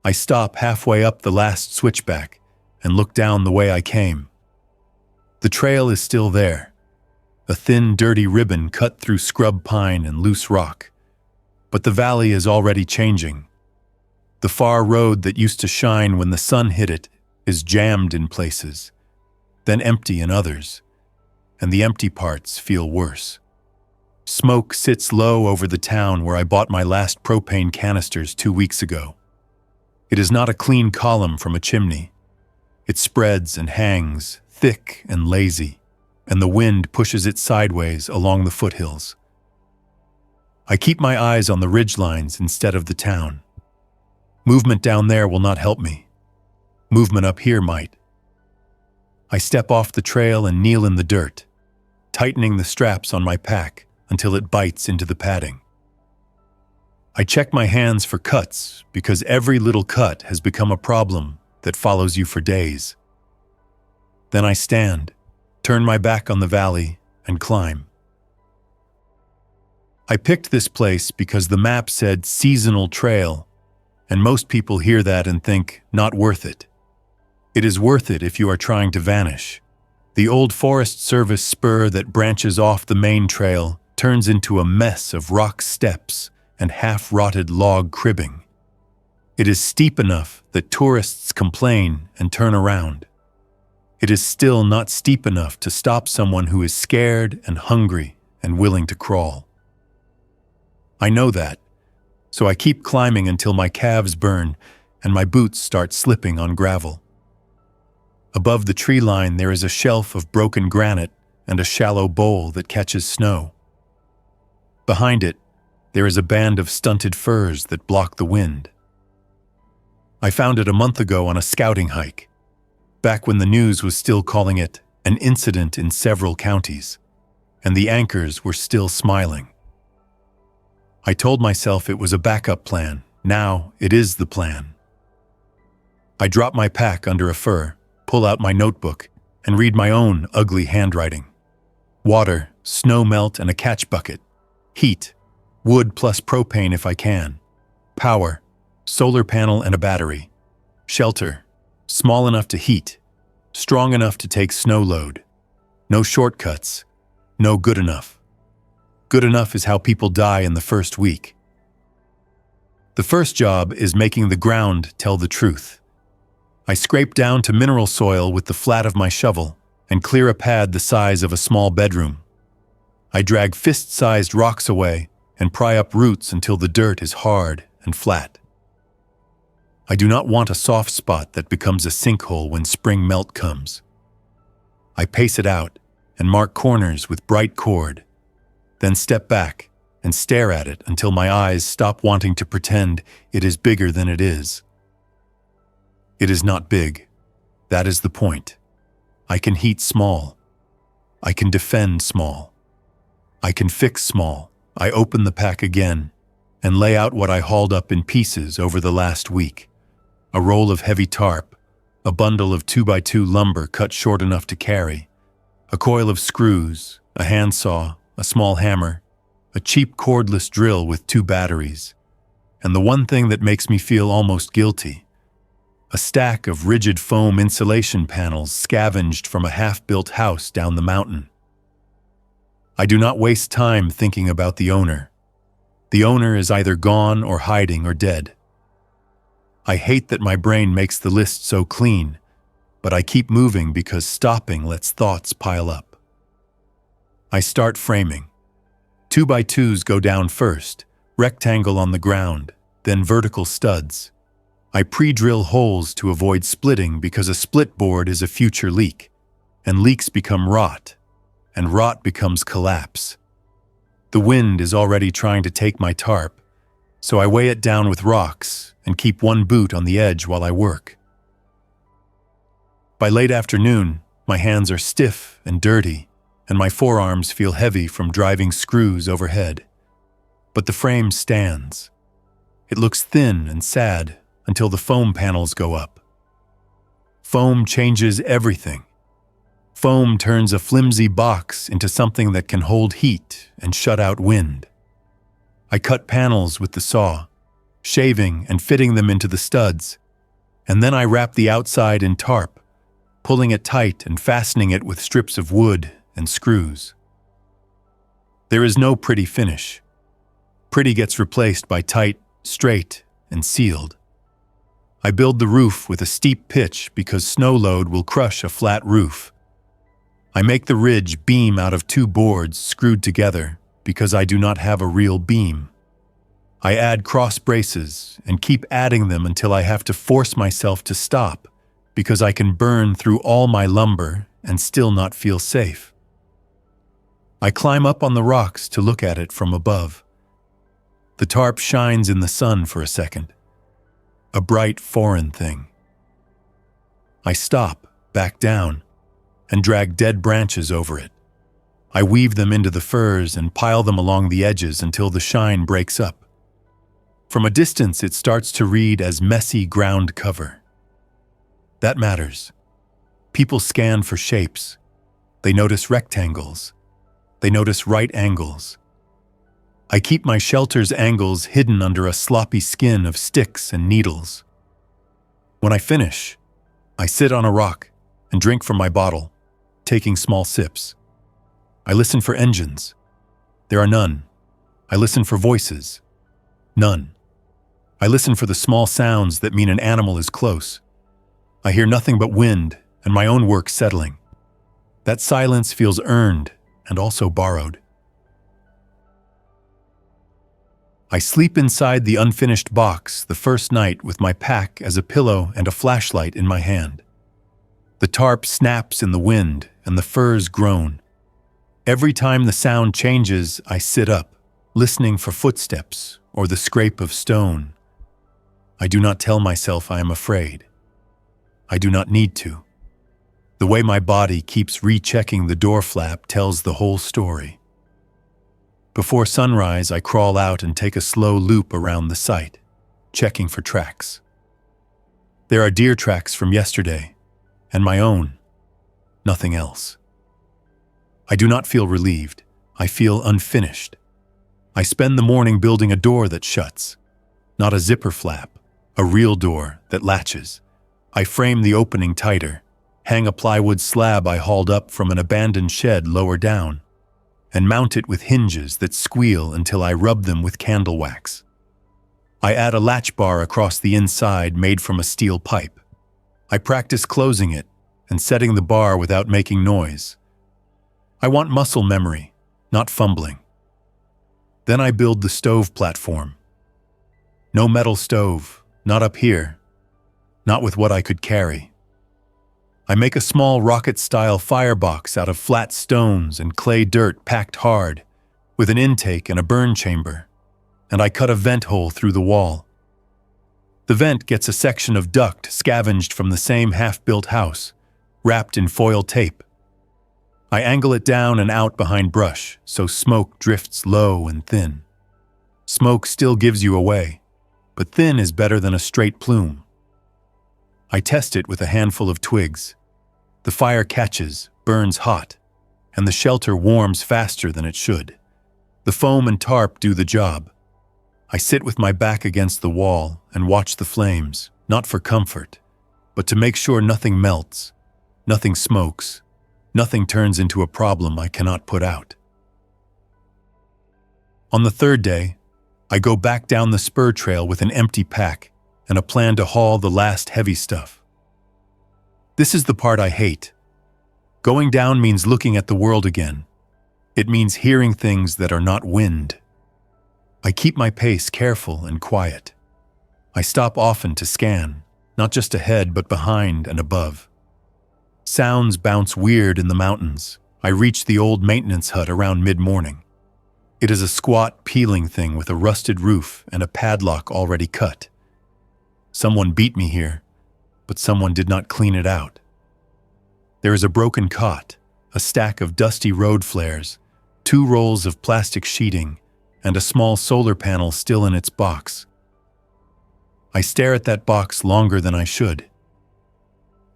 I stop halfway up the last switchback and look down the way I came. The trail is still there, a thin, dirty ribbon cut through scrub pine and loose rock. But the valley is already changing. The far road that used to shine when the sun hit it is jammed in places, then empty in others, and the empty parts feel worse. Smoke sits low over the town where I bought my last propane canisters 2 weeks ago. It is not a clean column from a chimney. It spreads and hangs, thick and lazy, and the wind pushes it sideways along the foothills. I keep my eyes on the ridgelines instead of the town. Movement down there will not help me. Movement up here might. I step off the trail and kneel in the dirt, tightening the straps on my pack until it bites into the padding. I check my hands for cuts because every little cut has become a problem that follows you for days. Then I stand, turn my back on the valley, and climb. I picked this place because the map said seasonal trail, and most people hear that and think, not worth it. It is worth it if you are trying to vanish. The old Forest Service spur that branches off the main trail turns into a mess of rock steps and half-rotted log cribbing. It is steep enough that tourists complain and turn around. It is still not steep enough to stop someone who is scared and hungry and willing to crawl. I know that, so I keep climbing until my calves burn and my boots start slipping on gravel. Above the tree line there is a shelf of broken granite and a shallow bowl that catches snow. Behind it, there is a band of stunted firs that block the wind. I found it a month ago on a scouting hike, back when the news was still calling it an incident in several counties, and the anchors were still smiling. I told myself it was a backup plan. Now it is the plan. I drop my pack under a fir, pull out my notebook, and read my own ugly handwriting. Water, snow melt, and a catch bucket. Heat, wood plus propane if I can. Power, solar panel and a battery. Shelter, small enough to heat, strong enough to take snow load. No shortcuts, no good enough. Good enough is how people die in the first week. The first job is making the ground tell the truth. I scrape down to mineral soil with the flat of my shovel and clear a pad the size of a small bedroom. I drag fist-sized rocks away and pry up roots until the dirt is hard and flat. I do not want a soft spot that becomes a sinkhole when spring melt comes. I pace it out and mark corners with bright cord, then step back and stare at it until my eyes stop wanting to pretend it is bigger than it is. It is not big. That is the point. I can heat small. I can defend small. I can fix small. I open the pack again and lay out what I hauled up in pieces over the last week. A roll of heavy tarp, a bundle of 2x2 lumber cut short enough to carry, a coil of screws, a handsaw, a small hammer, a cheap cordless drill with 2 batteries, and the one thing that makes me feel almost guilty, a stack of rigid foam insulation panels scavenged from a half-built house down the mountain. I do not waste time thinking about the owner. The owner is either gone or hiding or dead. I hate that my brain makes the list so clean, but I keep moving because stopping lets thoughts pile up. I start framing. 2x2s go down first, rectangle on the ground, then vertical studs. I pre-drill holes to avoid splitting because a split board is a future leak, and leaks become rot, and rot becomes collapse. The wind is already trying to take my tarp, so I weigh it down with rocks and keep one boot on the edge while I work. By late afternoon, my hands are stiff and dirty, and my forearms feel heavy from driving screws overhead. But the frame stands. It looks thin and sad until the foam panels go up. Foam changes everything. Foam turns a flimsy box into something that can hold heat and shut out wind. I cut panels with the saw, shaving and fitting them into the studs, and then I wrap the outside in tarp, pulling it tight and fastening it with strips of wood and screws. There is no pretty finish. Pretty gets replaced by tight, straight, and sealed. I build the roof with a steep pitch because snow load will crush a flat roof. I make the ridge beam out of 2 boards screwed together because I do not have a real beam. I add cross braces and keep adding them until I have to force myself to stop because I can burn through all my lumber and still not feel safe. I climb up on the rocks to look at it from above. The tarp shines in the sun for a second. A bright foreign thing. I stop, back down, and drag dead branches over it. I weave them into the firs and pile them along the edges until the shine breaks up. From a distance, it starts to read as messy ground cover. That matters. People scan for shapes. They notice rectangles. They notice right angles. I keep my shelter's angles hidden under a sloppy skin of sticks and needles. When I finish, I sit on a rock and drink from my bottle, taking small sips. I listen for engines. There are none. I listen for voices. None. I listen for the small sounds that mean an animal is close. I hear nothing but wind and my own work settling. That silence feels earned and also borrowed. I sleep inside the unfinished box the first night with my pack as a pillow and a flashlight in my hand. The tarp snaps in the wind and the firs groan. Every time the sound changes, I sit up, listening for footsteps or the scrape of stone. I do not tell myself I am afraid. I do not need to. The way my body keeps rechecking the door flap tells the whole story. Before sunrise, I crawl out and take a slow loop around the site, checking for tracks. There are deer tracks from yesterday, and my own. Nothing else. I do not feel relieved. I feel unfinished. I spend the morning building a door that shuts, not a zipper flap, a real door that latches. I frame the opening tighter, hang a plywood slab I hauled up from an abandoned shed lower down, and mount it with hinges that squeal until I rub them with candle wax. I add a latch bar across the inside made from a steel pipe. I practice closing it and setting the bar without making noise. I want muscle memory, not fumbling. Then I build the stove platform. No metal stove, not up here, not with what I could carry. I make a small rocket-style firebox out of flat stones and clay dirt packed hard, with an intake and a burn chamber, and I cut a vent hole through the wall. The vent gets a section of duct scavenged from the same half-built house, wrapped in foil tape. I angle it down and out behind brush, so smoke drifts low and thin. Smoke still gives you away, but thin is better than a straight plume. I test it with a handful of twigs. The fire catches, burns hot, and the shelter warms faster than it should. The foam and tarp do the job. I sit with my back against the wall and watch the flames, not for comfort, but to make sure nothing melts, nothing smokes, nothing turns into a problem I cannot put out. On the third day, I go back down the spur trail with an empty pack and a plan to haul the last heavy stuff. This is the part I hate. Going down means looking at the world again. It means hearing things that are not wind. I keep my pace careful and quiet. I stop often to scan, not just ahead but behind and above. Sounds bounce weird in the mountains. I reach the old maintenance hut around mid-morning. It is a squat, peeling thing with a rusted roof and a padlock already cut. Someone beat me here, but someone did not clean it out. There is a broken cot, a stack of dusty road flares, 2 rolls of plastic sheeting, and a small solar panel still in its box. I stare at that box longer than I should.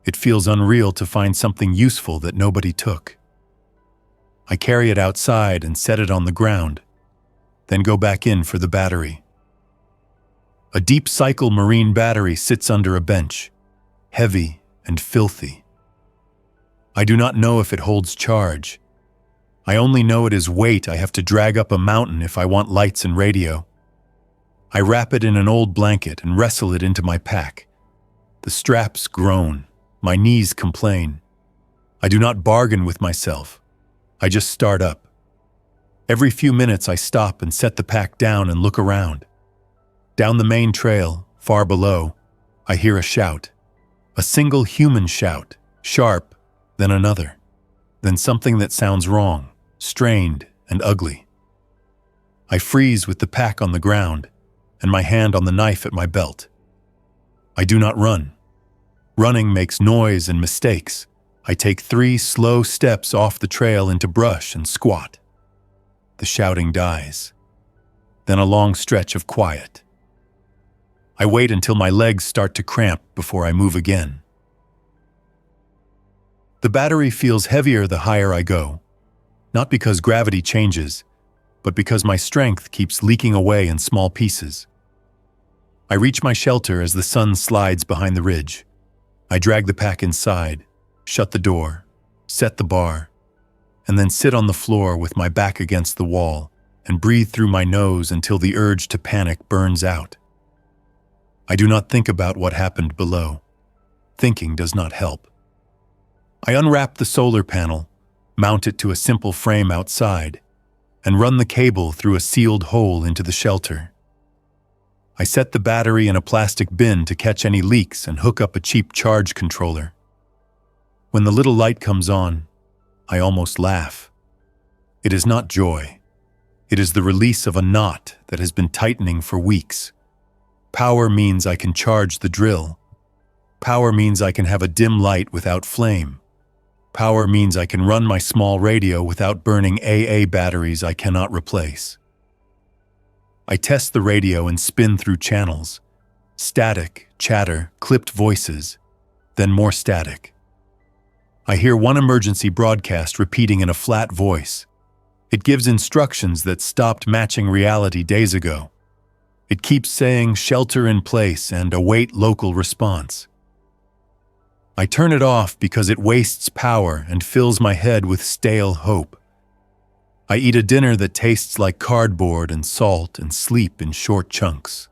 It feels unreal to find something useful that nobody took. I carry it outside and set it on the ground, then go back in for the battery. A deep cycle marine battery sits under a bench, heavy and filthy. I do not know if it holds charge. I only know it is weight I have to drag up a mountain if I want lights and radio. I wrap it in an old blanket and wrestle it into my pack. The straps groan. My knees complain. I do not bargain with myself. I just start up. Every few minutes I stop and set the pack down and look around. Down the main trail, far below, I hear a shout. A single human shout, sharp, then another. Then something that sounds wrong, strained and ugly. I freeze with the pack on the ground and my hand on the knife at my belt. I do not run. Running makes noise and mistakes. I take 3 slow steps off the trail into brush and squat. The shouting dies. Then a long stretch of quiet. I wait until my legs start to cramp before I move again. The battery feels heavier the higher I go, not because gravity changes, but because my strength keeps leaking away in small pieces. I reach my shelter as the sun slides behind the ridge. I drag the pack inside, shut the door, set the bar, and then sit on the floor with my back against the wall and breathe through my nose until the urge to panic burns out. I do not think about what happened below. Thinking does not help. I unwrap the solar panel, mount it to a simple frame outside, and run the cable through a sealed hole into the shelter. I set the battery in a plastic bin to catch any leaks and hook up a cheap charge controller. When the little light comes on, I almost laugh. It is not joy. It is the release of a knot that has been tightening for weeks. Power means I can charge the drill. Power means I can have a dim light without flame. Power means I can run my small radio without burning AA batteries I cannot replace. I test the radio and spin through channels. Static, chatter, clipped voices, then more static. I hear one emergency broadcast repeating in a flat voice. It gives instructions that stopped matching reality days ago. It keeps saying shelter in place and await local response. I turn it off because it wastes power and fills my head with stale hope. I eat a dinner that tastes like cardboard and salt and sleep in short chunks.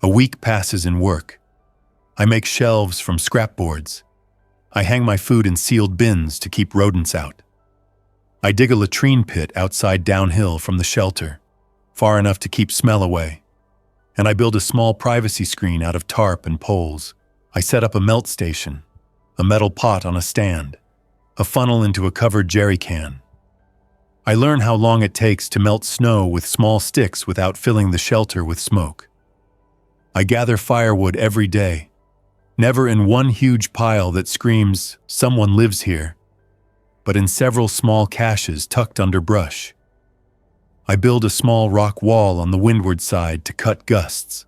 A week passes in work. I make shelves from scrapboards. I hang my food in sealed bins to keep rodents out. I dig a latrine pit outside downhill from the shelter, far enough to keep smell away. And I build a small privacy screen out of tarp and poles. I set up a melt station, a metal pot on a stand, a funnel into a covered jerry can. I learn how long it takes to melt snow with small sticks without filling the shelter with smoke. I gather firewood every day, never in one huge pile that screams, "Someone lives here," but in several small caches tucked under brush. I build a small rock wall on the windward side to cut gusts.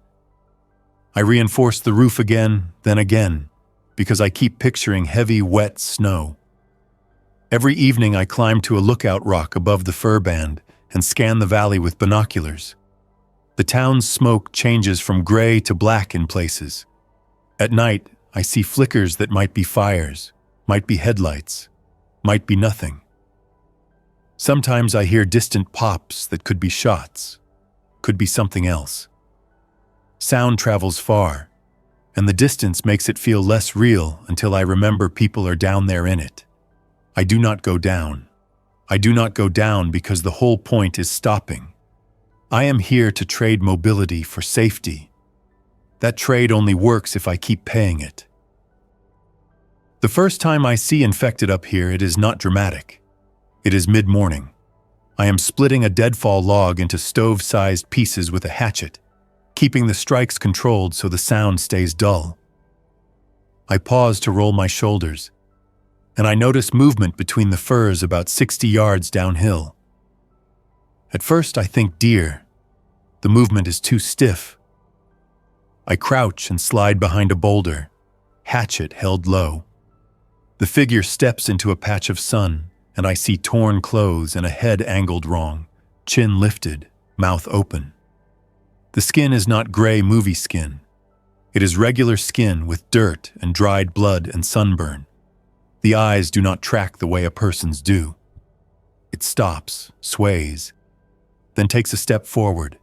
I reinforce the roof again, then again, because I keep picturing heavy, wet snow. Every evening I climb to a lookout rock above the fir band and scan the valley with binoculars. The town's smoke changes from gray to black in places. At night, I see flickers that might be fires, might be headlights, might be nothing. Sometimes I hear distant pops that could be shots, could be something else. Sound travels far, and the distance makes it feel less real until I remember people are down there in it. I do not go down. I do not go down because the whole point is stopping. I am here to trade mobility for safety. That trade only works if I keep paying it. The first time I see infected up here, it is not dramatic. It is mid-morning. I am splitting a deadfall log into stove-sized pieces with a hatchet, keeping the strikes controlled so the sound stays dull. I pause to roll my shoulders, and I notice movement between the firs about 60 yards downhill. At first I think deer. The movement is too stiff. I crouch and slide behind a boulder, hatchet held low. The figure steps into a patch of sun, and I see torn clothes and a head angled wrong, chin lifted, mouth open. The skin is not gray movie skin. It is regular skin with dirt and dried blood and sunburn. The eyes do not track the way a person's do. It stops, sways, then takes a step forward,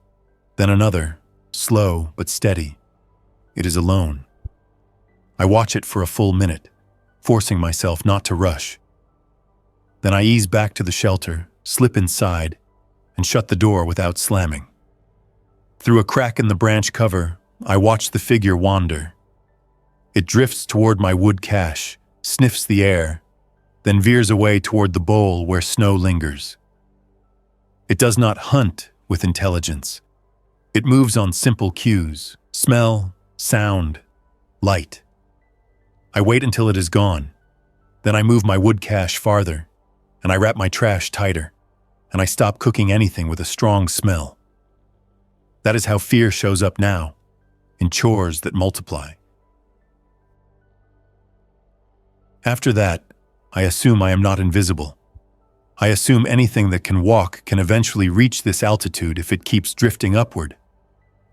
then another, slow but steady. It is alone. I watch it for a full minute, forcing myself not to rush. Then I ease back to the shelter, slip inside, and shut the door without slamming. Through a crack in the branch cover, I watch the figure wander. It drifts toward my wood cache, sniffs the air, then veers away toward the bowl where snow lingers. It does not hunt with intelligence. It moves on simple cues: smell, sound, light. I wait until it is gone. Then I move my wood cache farther, and I wrap my trash tighter, and I stop cooking anything with a strong smell. That is how fear shows up now, in chores that multiply. After that, I assume I am not invisible. I assume anything that can walk can eventually reach this altitude if it keeps drifting upward.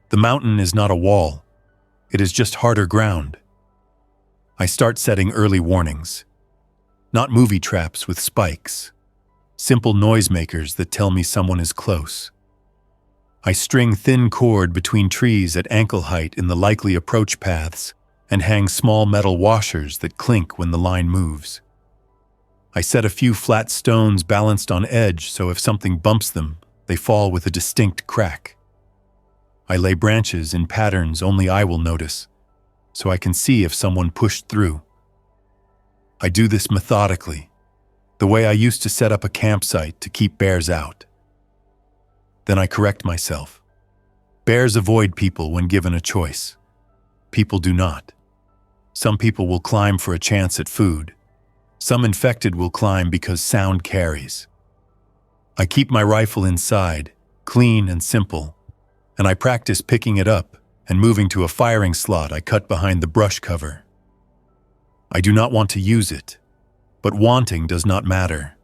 The mountain is not a wall. It is just harder ground. I start setting early warnings. Not movie traps with spikes. Simple noisemakers that tell me someone is close. I string thin cord between trees at ankle height in the likely approach paths and hang small metal washers that clink when the line moves. I set a few flat stones balanced on edge so if something bumps them, they fall with a distinct crack. I lay branches in patterns only I will notice, so I can see if someone pushed through. I do this methodically, the way I used to set up a campsite to keep bears out. Then I correct myself. Bears avoid people when given a choice. People do not. Some people will climb for a chance at food. Some infected will climb because sound carries. I keep my rifle inside, clean and simple, and I practice picking it up and moving to a firing slot I cut behind the brush cover. I do not want to use it, but wanting does not matter.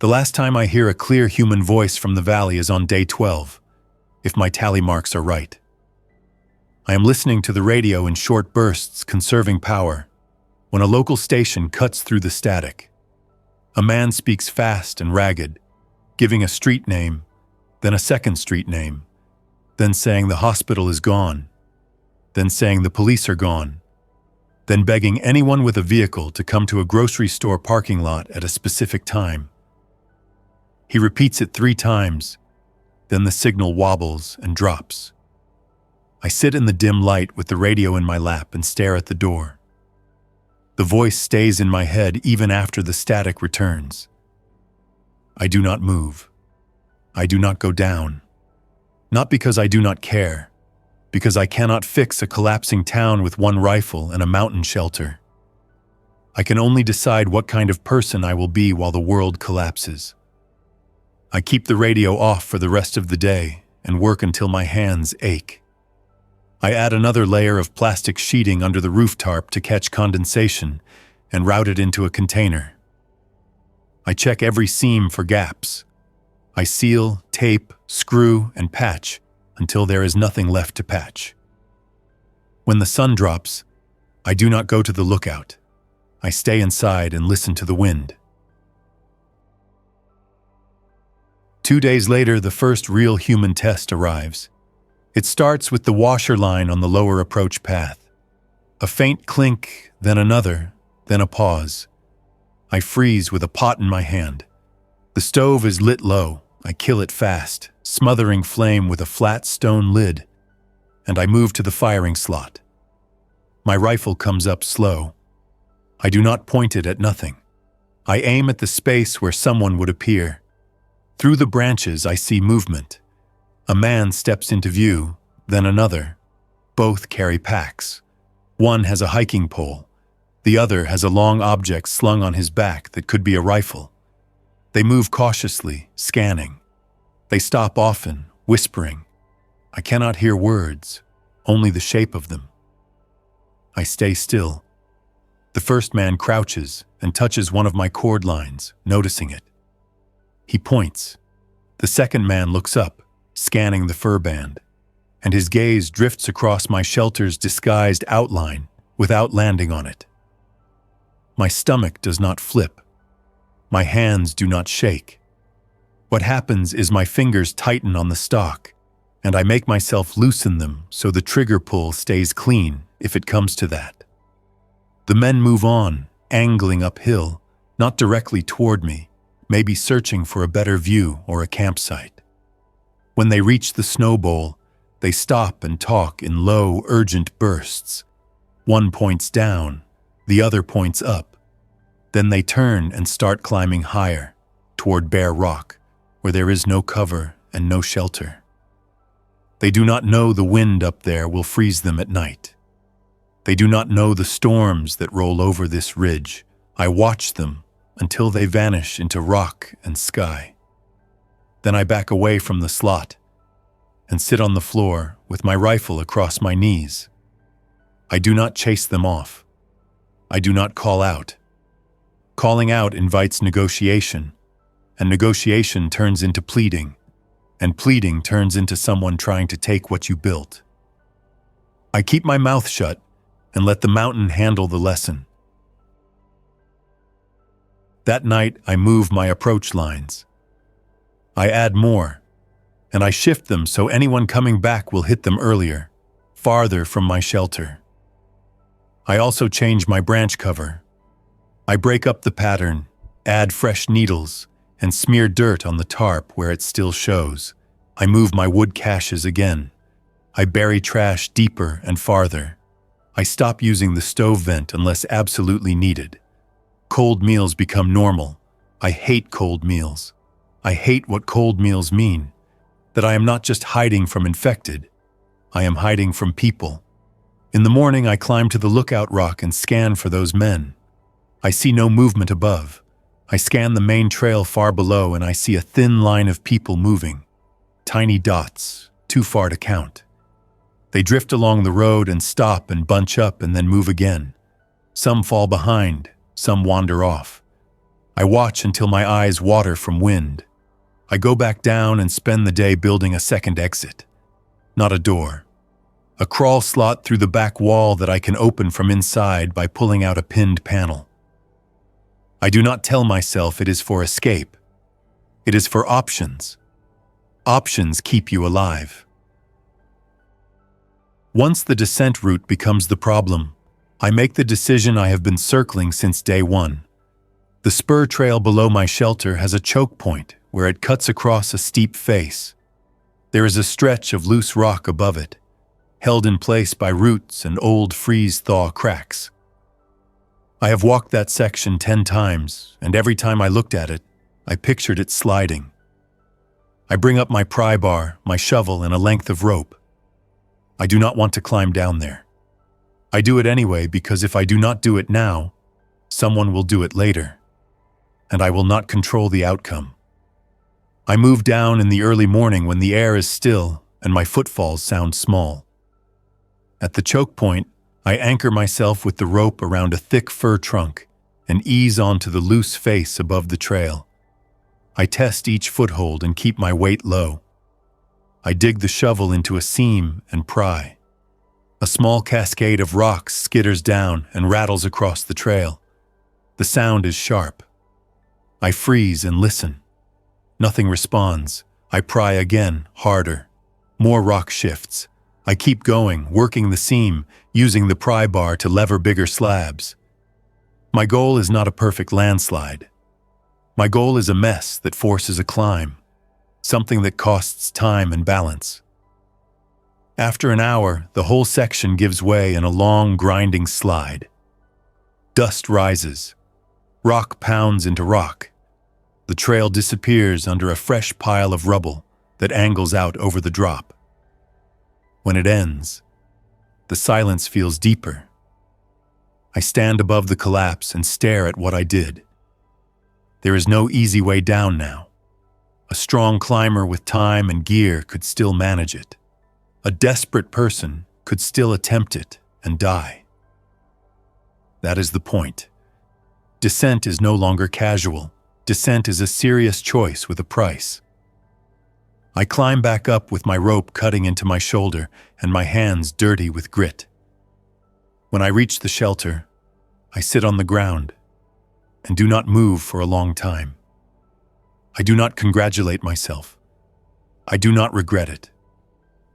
The last time I hear a clear human voice from the valley is on day 12, if my tally marks are right. I am listening to the radio in short bursts, conserving power, when a local station cuts through the static. A man speaks fast and ragged, giving a street name, then a second street name, then saying the hospital is gone, then saying the police are gone, then begging anyone with a vehicle to come to a grocery store parking lot at a specific time. He repeats it 3 times, then the signal wobbles and drops. I sit in the dim light with the radio in my lap and stare at the door. The voice stays in my head even after the static returns. I do not move. I do not go down. Not because I do not care, because I cannot fix a collapsing town with one rifle and a mountain shelter. I can only decide what kind of person I will be while the world collapses. I keep the radio off for the rest of the day and work until my hands ache. I add another layer of plastic sheeting under the roof tarp to catch condensation and route it into a container. I check every seam for gaps. I seal, tape, screw, and patch until there is nothing left to patch. When the sun drops, I do not go to the lookout. I stay inside and listen to the wind. 2 days later, the first real human test arrives. It starts with the washer line on the lower approach path. A faint clink, then another, then a pause. I freeze with a pot in my hand. The stove is lit low. I kill it fast, smothering flame with a flat stone lid, and I move to the firing slot. My rifle comes up slow. I do not point it at nothing. I aim at the space where someone would appear. Through the branches, I see movement. A man steps into view, then another. Both carry packs. One has a hiking pole. The other has a long object slung on his back that could be a rifle. They move cautiously, scanning. They stop often, whispering. I cannot hear words, only the shape of them. I stay still. The first man crouches and touches one of my cord lines, noticing it. He points. The second man looks up, scanning the fur band, and his gaze drifts across my shelter's disguised outline without landing on it. My stomach does not flip. My hands do not shake. What happens is my fingers tighten on the stock, and I make myself loosen them so the trigger pull stays clean if it comes to that. The men move on, angling uphill, not directly toward me, maybe searching for a better view or a campsite. When they reach the snow bowl, they stop and talk in low, urgent bursts. One points down, the other points up. Then they turn and start climbing higher, toward bare rock, where there is no cover and no shelter. They do not know the wind up there will freeze them at night. They do not know the storms that roll over this ridge. I watch them until they vanish into rock and sky. Then I back away from the slot and sit on the floor with my rifle across my knees. I do not chase them off. I do not call out. Calling out invites negotiation, and negotiation turns into pleading, and pleading turns into someone trying to take what you built. I keep my mouth shut and let the mountain handle the lesson. That night, I move my approach lines. I add more, and I shift them so anyone coming back will hit them earlier, farther from my shelter. I also change my branch cover. I break up the pattern, add fresh needles, and smear dirt on the tarp where it still shows. I move my wood caches again. I bury trash deeper and farther. I stop using the stove vent unless absolutely needed. Cold meals become normal. I hate cold meals. I hate what cold meals mean. That I am not just hiding from infected. I am hiding from people. In the morning, I climb to the lookout rock and scan for those men. I see no movement above. I scan the main trail far below and I see a thin line of people moving. Tiny dots, too far to count. They drift along the road and stop and bunch up and then move again. Some fall behind, some wander off. I watch until my eyes water from wind. I go back down and spend the day building a second exit. Not a door. A crawl slot through the back wall that I can open from inside by pulling out a pinned panel. I do not tell myself it is for escape. It is for options. Options keep you alive. Once the descent route becomes the problem, I make the decision I have been circling since day one. The spur trail below my shelter has a choke point where it cuts across a steep face. There is a stretch of loose rock above it, held in place by roots and old freeze-thaw cracks. I have walked that section 10 times, and every time I looked at it, I pictured it sliding. I bring up my pry bar, my shovel, and a length of rope. I do not want to climb down there. I do it anyway because if I do not do it now, someone will do it later, and I will not control the outcome. I move down in the early morning when the air is still and my footfalls sound small. At the choke point, I anchor myself with the rope around a thick fir trunk and ease onto the loose face above the trail. I test each foothold and keep my weight low. I dig the shovel into a seam and pry. A small cascade of rocks skitters down and rattles across the trail. The sound is sharp. I freeze and listen. Nothing responds. I pry again, harder. More rock shifts. I keep going, working the seam, using the pry bar to lever bigger slabs. My goal is not a perfect landslide. My goal is a mess that forces a climb, something that costs time and balance. After an hour, the whole section gives way in a long, grinding slide. Dust rises. Rock pounds into rock. The trail disappears under a fresh pile of rubble that angles out over the drop. When it ends, the silence feels deeper. I stand above the collapse and stare at what I did. There is no easy way down now. A strong climber with time and gear could still manage it. A desperate person could still attempt it and die. That is the point. Descent is no longer casual. Descent is a serious choice with a price. I climb back up with my rope cutting into my shoulder and my hands dirty with grit. When I reach the shelter, I sit on the ground and do not move for a long time. I do not congratulate myself. I do not regret it.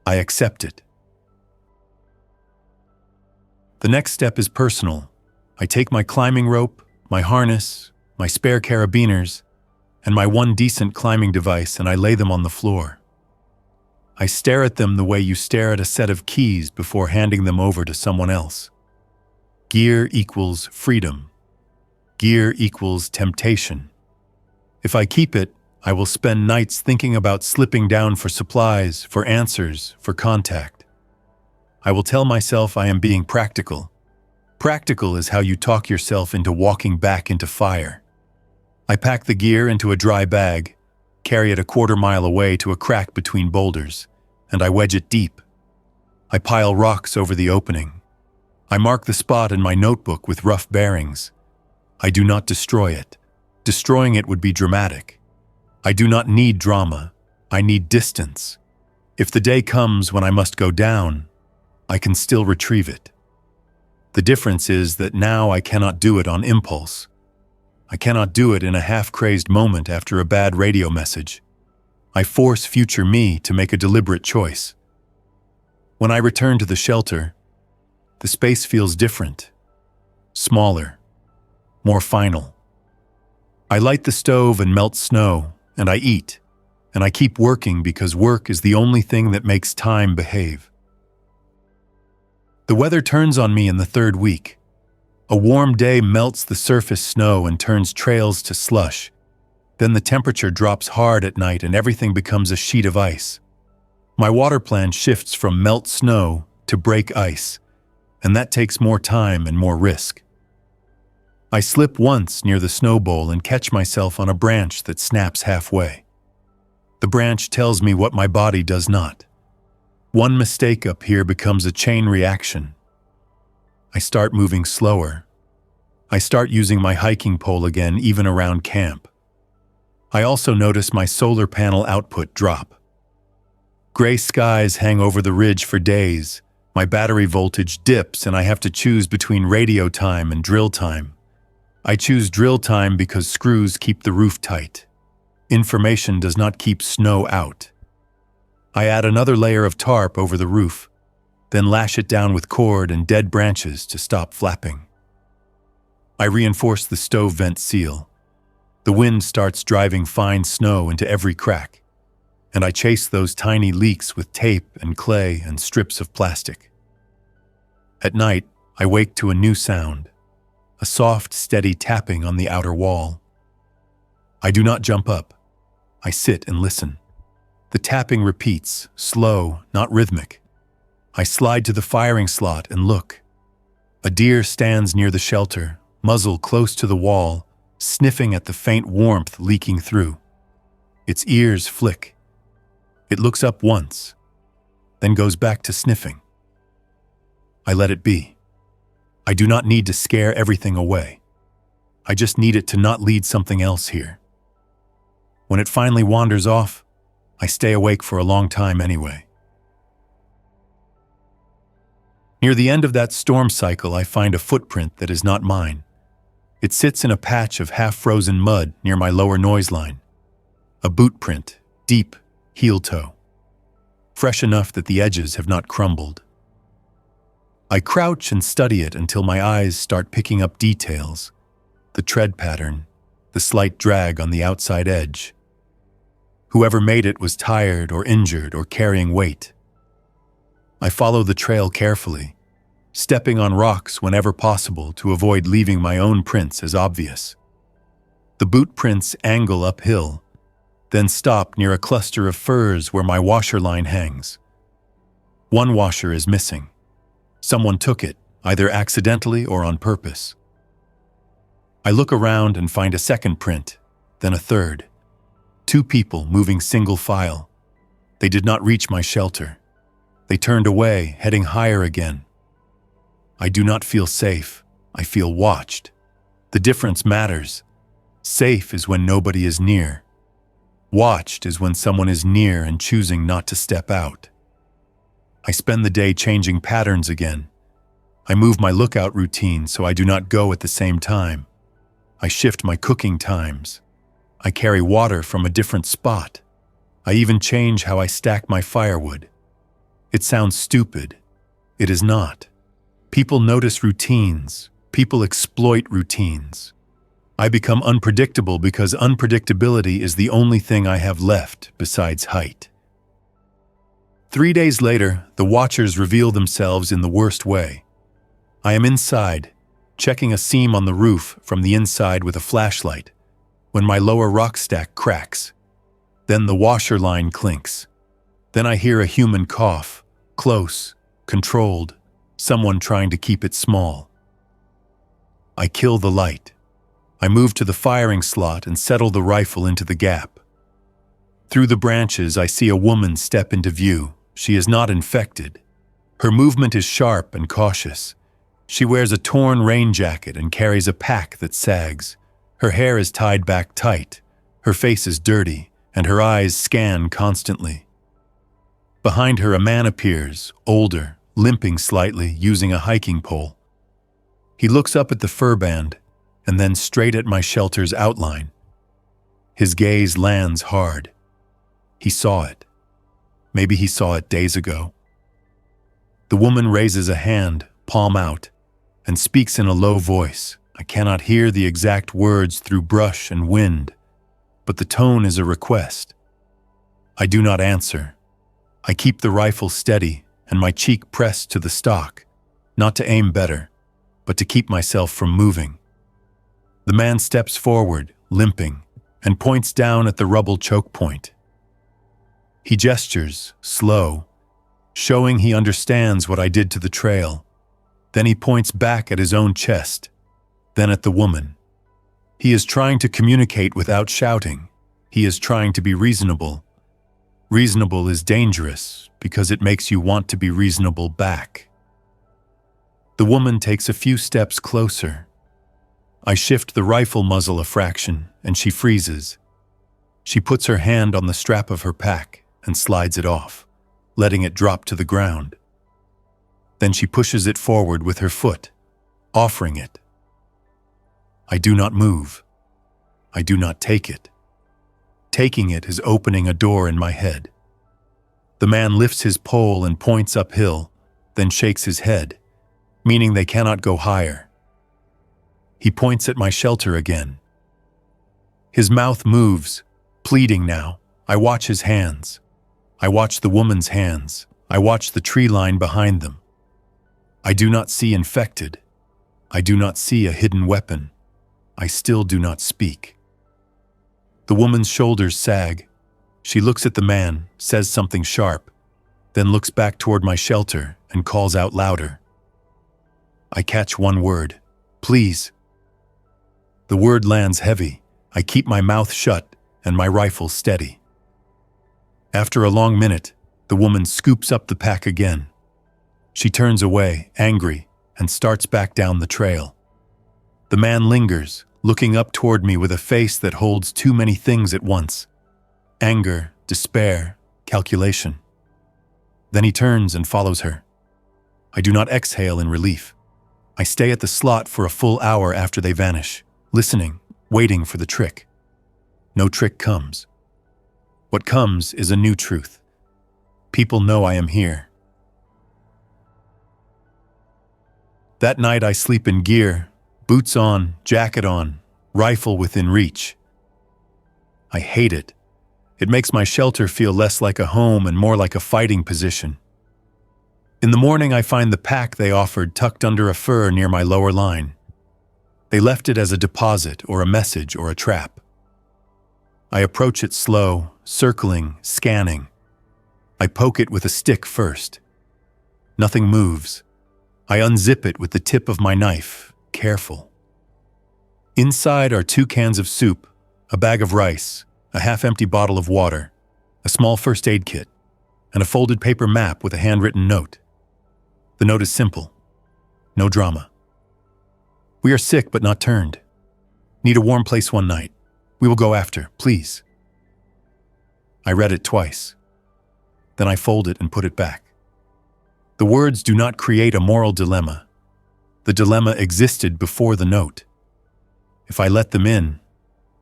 I accept it. The next step is personal. I take my climbing rope, my harness, my spare carabiners, and my one decent climbing device, and I lay them on the floor. I stare at them the way you stare at a set of keys before handing them over to someone else. Gear equals freedom. Gear equals temptation. If I keep it, I will spend nights thinking about slipping down for supplies, for answers, for contact. I will tell myself I am being practical. Practical is how you talk yourself into walking back into fire. I pack the gear into a dry bag, carry it a quarter-mile away to a crack between boulders, and I wedge it deep. I pile rocks over the opening. I mark the spot in my notebook with rough bearings. I do not destroy it. Destroying it would be dramatic. I do not need drama. I need distance. If the day comes when I must go down, I can still retrieve it. The difference is that now I cannot do it on impulse. I cannot do it in a half-crazed moment after a bad radio message. I force future me to make a deliberate choice. When I return to the shelter, the space feels different, smaller, more final. I light the stove and melt snow, and I eat, and I keep working because work is the only thing that makes time behave. The weather turns on me in the third week. A warm day melts the surface snow and turns trails to slush. Then the temperature drops hard at night and everything becomes a sheet of ice. My water plan shifts from melt snow to break ice, and that takes more time and more risk. I slip once near the snow bowl and catch myself on a branch that snaps halfway. The branch tells me what my body does not. One mistake up here becomes a chain reaction. I start moving slower. I start using my hiking pole again, even around camp. I also notice my solar panel output drop. Gray skies hang over the ridge for days. My battery voltage dips and I have to choose between radio time and drill time. I choose drill time because screws keep the roof tight. Information does not keep snow out. I add another layer of tarp over the roof, then lash it down with cord and dead branches to stop flapping. I reinforce the stove vent seal. The wind starts driving fine snow into every crack, and I chase those tiny leaks with tape and clay and strips of plastic. At night, I wake to a new sound, a soft, steady tapping on the outer wall. I do not jump up. I sit and listen. The tapping repeats, slow, not rhythmic. I slide to the firing slot and look. A deer stands near the shelter, muzzle close to the wall, sniffing at the faint warmth leaking through. Its ears flick. It looks up once, then goes back to sniffing. I let it be. I do not need to scare everything away. I just need it to not lead something else here. When it finally wanders off, I stay awake for a long time anyway. Near the end of that storm cycle, I find a footprint that is not mine. It sits in a patch of half-frozen mud near my lower noise line. A boot print, deep, heel-toe. Fresh enough that the edges have not crumbled. I crouch and study it until my eyes start picking up details. The tread pattern, the slight drag on the outside edge. Whoever made it was tired or injured or carrying weight. I follow the trail carefully, stepping on rocks whenever possible to avoid leaving my own prints as obvious. The boot prints angle uphill, then stop near a cluster of firs where my washer line hangs. One washer is missing. Someone took it, either accidentally or on purpose. I look around and find a second print, then a third. 2 people moving single file. They did not reach my shelter. They turned away, heading higher again. I do not feel safe. I feel watched. The difference matters. Safe is when nobody is near. Watched is when someone is near and choosing not to step out. I spend the day changing patterns again. I move my lookout routine so I do not go at the same time. I shift my cooking times. I carry water from a different spot. I even change how I stack my firewood. It sounds stupid. It is not. People notice routines. People exploit routines. I become unpredictable because unpredictability is the only thing I have left besides height. 3 days later, the watchers reveal themselves in the worst way. I am inside, checking a seam on the roof from the inside with a flashlight, when my lower rock stack cracks. Then the washer line clinks. Then I hear a human cough, close, controlled, someone trying to keep it small. I kill the light. I move to the firing slot and settle the rifle into the gap. Through the branches, I see a woman step into view. She is not infected. Her movement is sharp and cautious. She wears a torn rain jacket and carries a pack that sags. Her hair is tied back tight. Her face is dirty, and her eyes scan constantly. Behind her, a man appears, older, limping slightly, using a hiking pole. He looks up at the fur band, and then straight at my shelter's outline. His gaze lands hard. He saw it. Maybe he saw it days ago. The woman raises a hand, palm out, and speaks in a low voice. I cannot hear the exact words through brush and wind, but the tone is a request. I do not answer. I keep the rifle steady and my cheek pressed to the stock, not to aim better, but to keep myself from moving. The man steps forward, limping, and points down at the rubble choke point. He gestures, slow, showing he understands what I did to the trail. Then he points back at his own chest, then at the woman. He is trying to communicate without shouting. He is trying to be reasonable. Reasonable is dangerous because it makes you want to be reasonable back. The woman takes a few steps closer. I shift the rifle muzzle a fraction, and she freezes. She puts her hand on the strap of her pack and slides it off, letting it drop to the ground. Then she pushes it forward with her foot, offering it. I do not move. I do not take it. Taking it is opening a door in my head. The man lifts his pole and points uphill, then shakes his head, meaning they cannot go higher. He points at my shelter again. His mouth moves, pleading now. I watch his hands. I watch the woman's hands. I watch the tree line behind them. I do not see infected. I do not see a hidden weapon. I still do not speak. The woman's shoulders sag. She looks at the man, says something sharp, then looks back toward my shelter and calls out louder. I catch one word. Please. The word lands heavy. I keep my mouth shut and my rifle steady. After a long minute, the woman scoops up the pack again. She turns away, angry, and starts back down the trail. The man lingers, looking up toward me with a face that holds too many things at once. Anger, despair, calculation. Then he turns and follows her. I do not exhale in relief. I stay at the slot for a full hour after they vanish, listening, waiting for the trick. No trick comes. What comes is a new truth. People know I am here. That night I sleep in gear, boots on, jacket on, rifle within reach. I hate it. It makes my shelter feel less like a home and more like a fighting position. In the morning I find the pack they offered tucked under a fir near my lower line. They left it as a deposit or a message or a trap. I approach it slow, circling, scanning. I poke it with a stick first. Nothing moves. I unzip it with the tip of my knife, careful. Inside are 2 cans of soup, a bag of rice, a half-empty bottle of water, a small first aid kit, and a folded paper map with a handwritten note. The note is simple. No drama. We are sick but not turned. Need a warm place one night. We will go after, please. I read it twice. Then I fold it and put it back. The words do not create a moral dilemma. The dilemma existed before the note. If I let them in,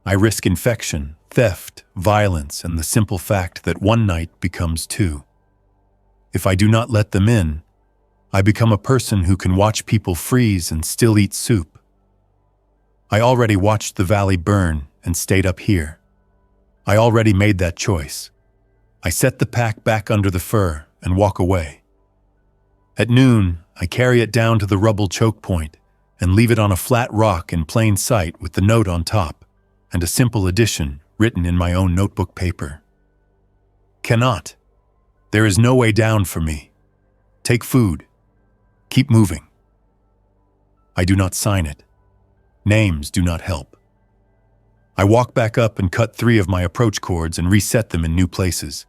I risk infection, theft, violence, and the simple fact that one night becomes two. If I do not let them in, I become a person who can watch people freeze and still eat soup. I already watched the valley burn and stayed up here. I already made that choice. I set the pack back under the fur and walk away. At noon, I carry it down to the rubble choke point and leave it on a flat rock in plain sight with the note on top and a simple addition written in my own notebook paper. Cannot. There is no way down for me. Take food. Keep moving. I do not sign it. Names do not help. I walk back up and cut 3 of my approach cords and reset them in new places.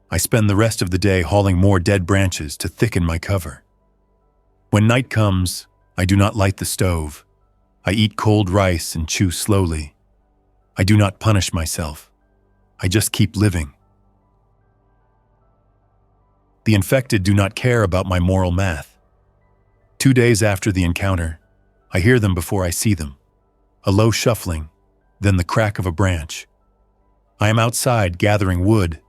I spend the rest of the day hauling more dead branches to thicken my cover. When night comes, I do not light the stove. I eat cold rice and chew slowly. I do not punish myself. I just keep living. The infected do not care about my moral math. 2 days after the encounter, I hear them before I see them. A low shuffling, then the crack of a branch. I am outside gathering wood,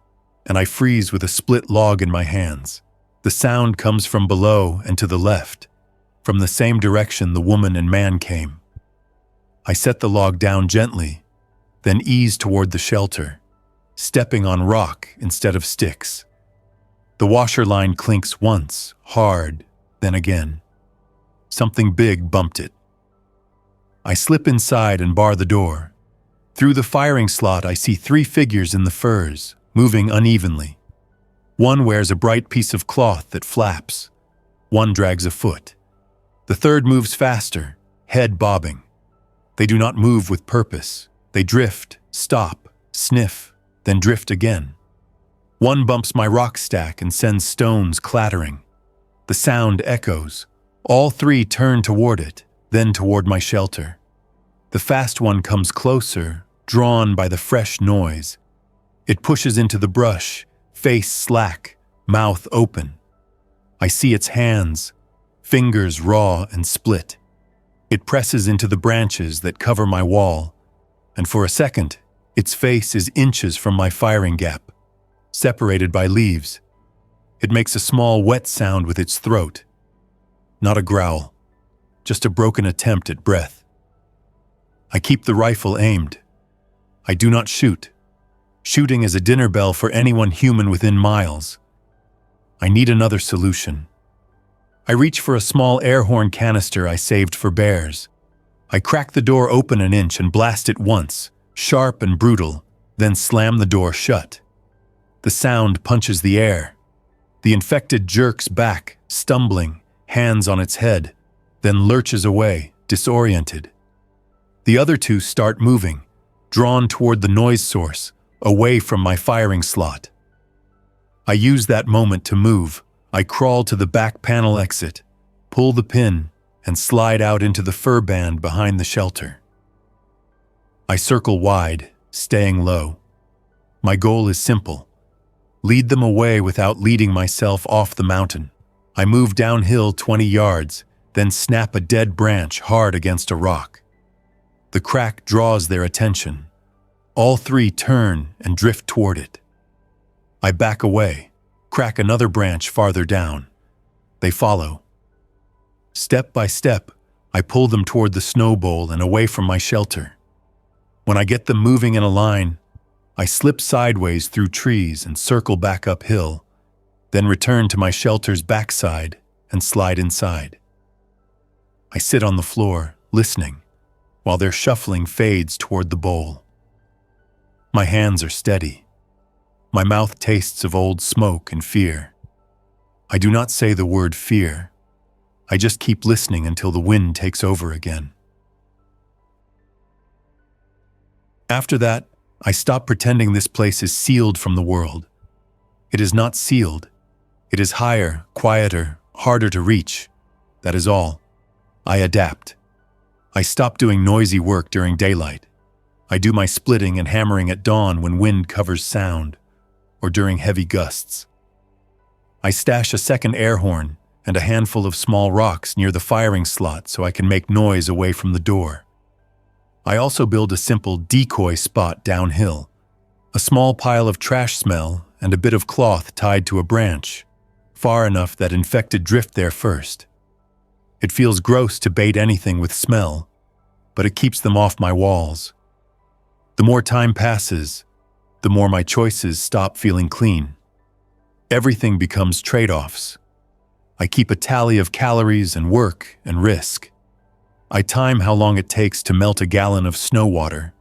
and I freeze with a split log in my hands. The sound comes from below and to the left, from the same direction the woman and man came. I set the log down gently, then ease toward the shelter, stepping on rock instead of sticks. The washer line clinks once, hard, then again. Something big bumped it. I slip inside and bar the door. Through the firing slot, I see 3 figures in the furs, moving unevenly. One wears a bright piece of cloth that flaps. One drags a foot. The third moves faster, head bobbing. They do not move with purpose. They drift, stop, sniff, then drift again. One bumps my rock stack and sends stones clattering. The sound echoes. All 3 turn toward it, then toward my shelter. The fast one comes closer, drawn by the fresh noise. It pushes into the brush, face slack, mouth open. I see its hands, fingers raw and split. It presses into the branches that cover my wall, and for a second, its face is inches from my firing gap, separated by leaves. It makes a small wet sound with its throat. Not a growl, just a broken attempt at breath. I keep the rifle aimed. I do not shoot. Shooting is a dinner bell for anyone human within miles. I need another solution. I reach for a small air horn canister I saved for bears. I crack the door open an inch and blast it once, sharp and brutal, then slam the door shut. The sound punches the air. The infected jerks back, stumbling, hands on its head, then lurches away, disoriented. The other 2 start moving, drawn toward the noise source, away from my firing slot. I use that moment to move. I crawl to the back panel exit, pull the pin, and slide out into the fur band behind the shelter. I circle wide, staying low. My goal is simple. Lead them away without leading myself off the mountain. I move downhill 20 yards, then snap a dead branch hard against a rock. The crack draws their attention. All 3 turn and drift toward it. I back away, crack another branch farther down. They follow. Step by step, I pull them toward the snow bowl and away from my shelter. When I get them moving in a line, I slip sideways through trees and circle back uphill, then return to my shelter's backside and slide inside. I sit on the floor, listening, while their shuffling fades toward the bowl. My hands are steady. My mouth tastes of old smoke and fear. I do not say the word fear. I just keep listening until the wind takes over again. After that, I stop pretending this place is sealed from the world. It is not sealed. It is higher, quieter, harder to reach. That is all. I adapt. I stop doing noisy work during daylight. I do my splitting and hammering at dawn when wind covers sound, or during heavy gusts. I stash a second air horn and a handful of small rocks near the firing slot so I can make noise away from the door. I also build a simple decoy spot downhill, a small pile of trash smell and a bit of cloth tied to a branch, far enough that infected drift there first. It feels gross to bait anything with smell, but it keeps them off my walls. The more time passes, the more my choices stop feeling clean. Everything becomes trade-offs. I keep a tally of calories and work and risk. I time how long it takes to melt a gallon of snow water.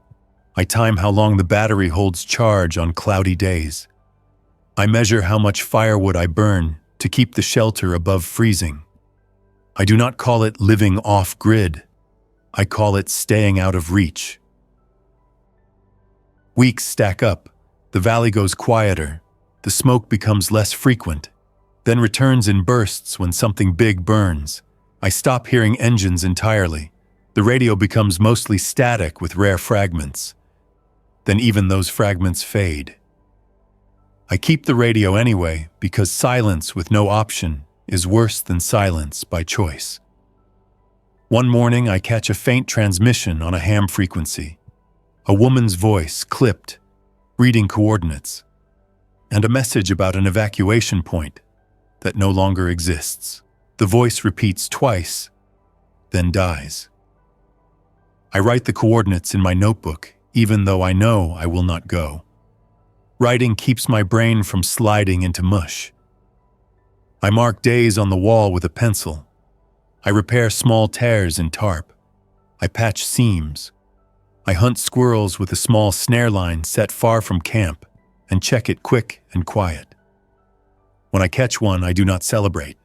I time how long the battery holds charge on cloudy days. I measure how much firewood I burn to keep the shelter above freezing. I do not call it living off-grid. I call it staying out of reach. Weeks stack up. The valley goes quieter. The smoke becomes less frequent, then returns in bursts when something big burns. I stop hearing engines entirely. The radio becomes mostly static with rare fragments. Then even those fragments fade. I keep the radio anyway because silence with no option is worse than silence by choice. One morning I catch a faint transmission on a ham frequency. A woman's voice, clipped, reading coordinates, and a message about an evacuation point that no longer exists. The voice repeats twice, then dies. I write the coordinates in my notebook, even though I know I will not go. Writing keeps my brain from sliding into mush. I mark days on the wall with a pencil. I repair small tears in tarp. I patch seams. I hunt squirrels with a small snare line set far from camp and check it quick and quiet. When I catch one, I do not celebrate.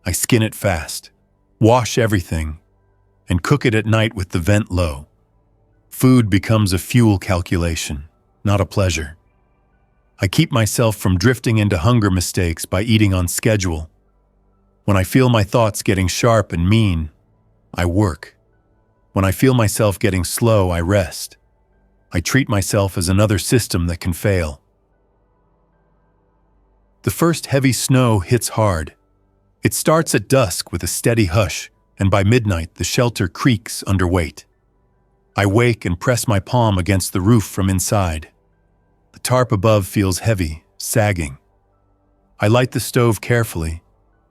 I skin it fast, wash everything, and cook it at night with the vent low. Food becomes a fuel calculation, not a pleasure. I keep myself from drifting into hunger mistakes by eating on schedule. When I feel my thoughts getting sharp and mean, I work. When I feel myself getting slow, I rest. I treat myself as another system that can fail. The first heavy snow hits hard. It starts at dusk with a steady hush, and by midnight the shelter creaks under weight. I wake and press my palm against the roof from inside. The tarp above feels heavy, sagging. I light the stove carefully,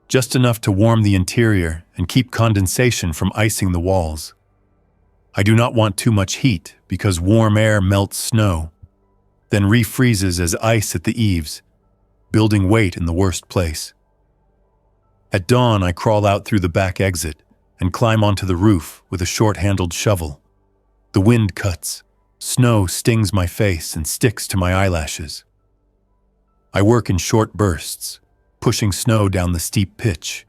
just enough to warm the interior and keep condensation from icing the walls. I do not want too much heat because warm air melts snow, then refreezes as ice at the eaves, building weight in the worst place. At dawn, I crawl out through the back exit and climb onto the roof with a short-handled shovel. The wind cuts. Snow stings my face and sticks to my eyelashes. I work in short bursts, pushing snow down the steep pitch,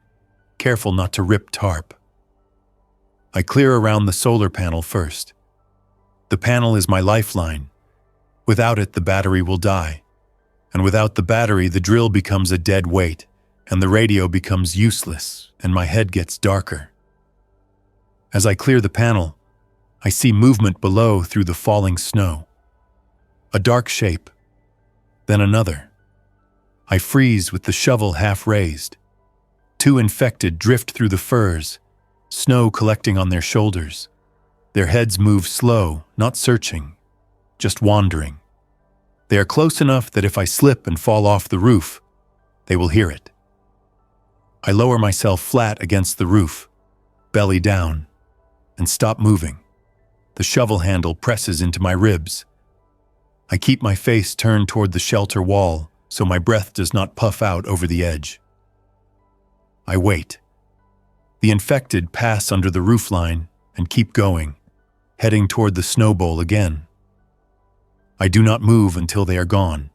careful not to rip tarp. I clear around the solar panel first. The panel is my lifeline. Without it, the battery will die. And without the battery, the drill becomes a dead weight, and the radio becomes useless, and my head gets darker. As I clear the panel, I see movement below through the falling snow. A dark shape, then another. I freeze with the shovel half raised. Two infected drift through the firs, snow collecting on their shoulders. Their heads move slow, not searching, just wandering. They are close enough that if I slip and fall off the roof, they will hear it. I lower myself flat against the roof, belly down, and stop moving. The shovel handle presses into my ribs. I keep my face turned toward the shelter wall so my breath does not puff out over the edge. I wait. The infected pass under the roofline and keep going, heading toward the snow bowl again. I do not move until they are gone.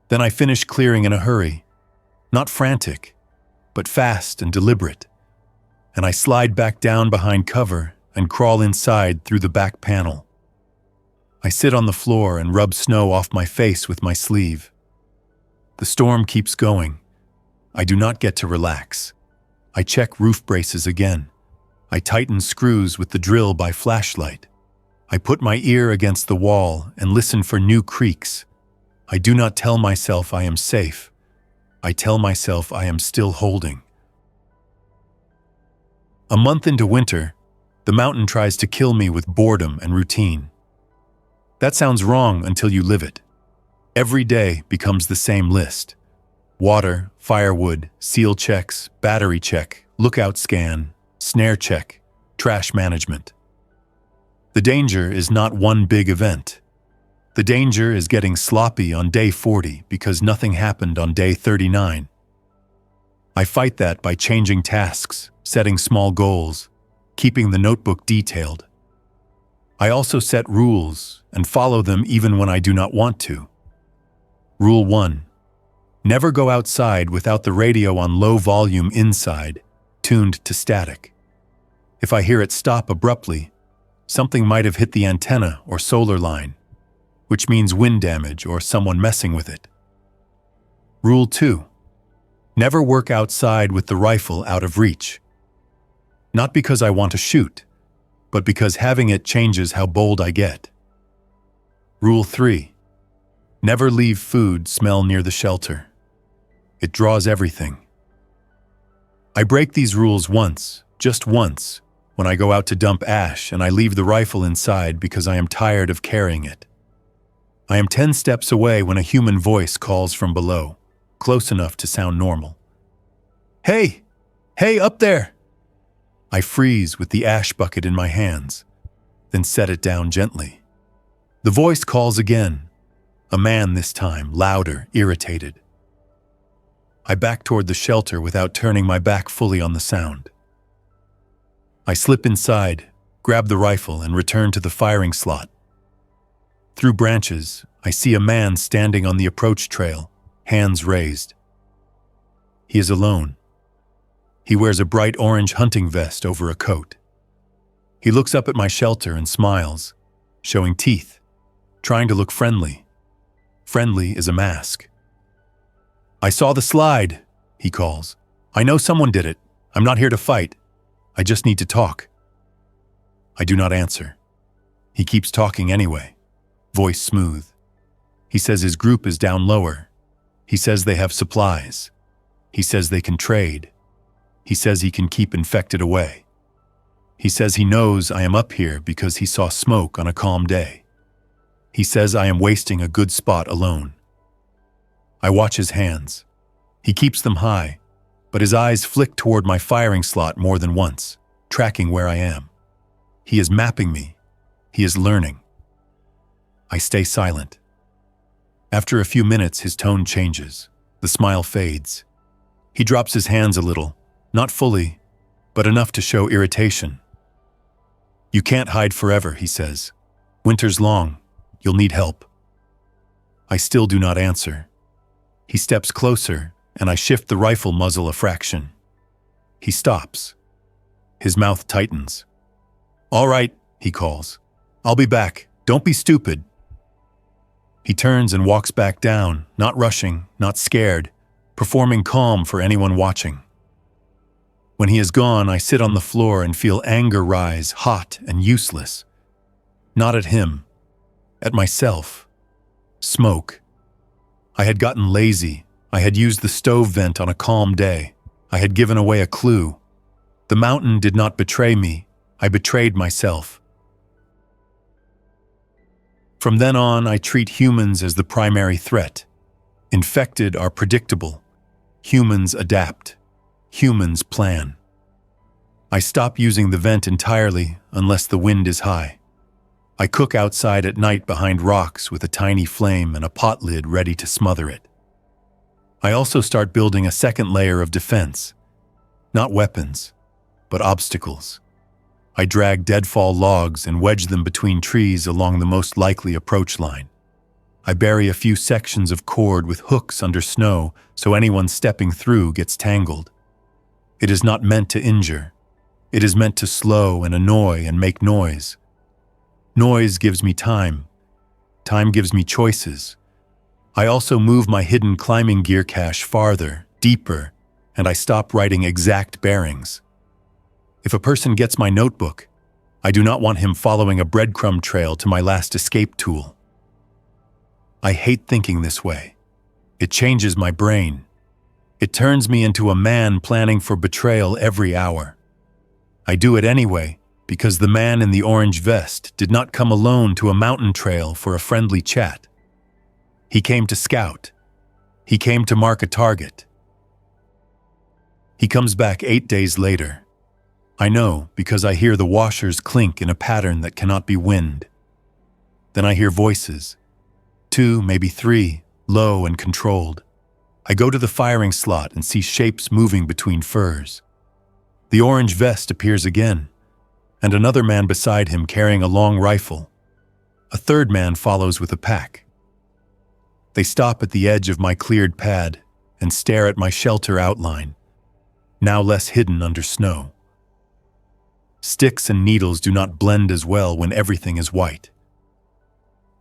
Then I finish clearing in a hurry, not frantic, but fast and deliberate, and I slide back down behind cover and crawl inside through the back panel. I sit on the floor and rub snow off my face with my sleeve. The storm keeps going. I do not get to relax. I check roof braces again. I tighten screws with the drill by flashlight. I put my ear against the wall and listen for new creaks. I do not tell myself I am safe. I tell myself I am still holding. A month into winter, the mountain tries to kill me with boredom and routine. That sounds wrong until you live it. Every day becomes the same list. Water, firewood, seal checks, battery check, lookout scan, snare check, trash management. The danger is not one big event. The danger is getting sloppy on day 40 because nothing happened on day 39. I fight that by changing tasks, setting small goals, keeping the notebook detailed. I also set rules and follow them even when I do not want to. Rule 1. Never go outside without the radio on low volume inside, tuned to static. If I hear it stop abruptly, something might have hit the antenna or solar line, which means wind damage or someone messing with it. Rule 2. Never work outside with the rifle out of reach. Not because I want to shoot, but because having it changes how bold I get. Rule 3. Never leave food smell near the shelter. It draws everything. I break these rules once, just once, when I go out to dump ash and I leave the rifle inside because I am tired of carrying it. I am 10 steps away when a human voice calls from below, close enough to sound normal. Hey! Hey, up there! I freeze with the ash bucket in my hands, then set it down gently. The voice calls again, a man this time, louder, irritated. I back toward the shelter without turning my back fully on the sound. I slip inside, grab the rifle, and return to the firing slot. Through branches, I see a man standing on the approach trail, hands raised. He is alone. He wears a bright orange hunting vest over a coat. He looks up at my shelter and smiles, showing teeth, trying to look friendly. Friendly is a mask. I saw the slide, he calls. I know someone did it. I'm not here to fight. I just need to talk. I do not answer. He keeps talking anyway, voice smooth. He says his group is down lower. He says they have supplies. He says they can trade. He says he can keep infected away. He says he knows I am up here because he saw smoke on a calm day. He says I am wasting a good spot alone. I watch his hands. He keeps them high, but his eyes flick toward my firing slot more than once, tracking where I am. He is mapping me. He is learning. I stay silent. After a few minutes, his tone changes. The smile fades. He drops his hands a little, not fully, but enough to show irritation. You can't hide forever, he says. Winter's long. You'll need help. I still do not answer. He steps closer, and I shift the rifle muzzle a fraction. He stops. His mouth tightens. All right, he calls. I'll be back. Don't be stupid. He turns and walks back down, not rushing, not scared, performing calm for anyone watching. When he is gone, I sit on the floor and feel anger rise, hot and useless. Not at him, at myself. Smoke. I had gotten lazy. I had used the stove vent on a calm day. I had given away a clue. The mountain did not betray me. I betrayed myself. From then on, I treat humans as the primary threat. Infected are predictable. Humans adapt. Humans plan. I stop using the vent entirely unless the wind is high. I cook outside at night behind rocks with a tiny flame and a pot lid ready to smother it. I also start building a second layer of defense. Not weapons, but obstacles. I drag deadfall logs and wedge them between trees along the most likely approach line. I bury a few sections of cord with hooks under snow so anyone stepping through gets tangled. It is not meant to injure. It is meant to slow and annoy and make noise. Noise gives me time. Time gives me choices. I also move my hidden climbing gear cache farther, deeper, and I stop writing exact bearings. If a person gets my notebook, I do not want him following a breadcrumb trail to my last escape tool. I hate thinking this way. It changes my brain. It turns me into a man planning for betrayal every hour. I do it anyway because the man in the orange vest did not come alone to a mountain trail for a friendly chat. He came to scout. He came to mark a target. He comes back 8 days later. I know because I hear the washers clink in a pattern that cannot be wind. Then I hear voices. 2, maybe 3, low and controlled. I go to the firing slot and see shapes moving between furs. The orange vest appears again, and another man beside him carrying a long rifle. A third man follows with a pack. They stop at the edge of my cleared pad and stare at my shelter outline, now less hidden under snow. Sticks and needles do not blend as well when everything is white.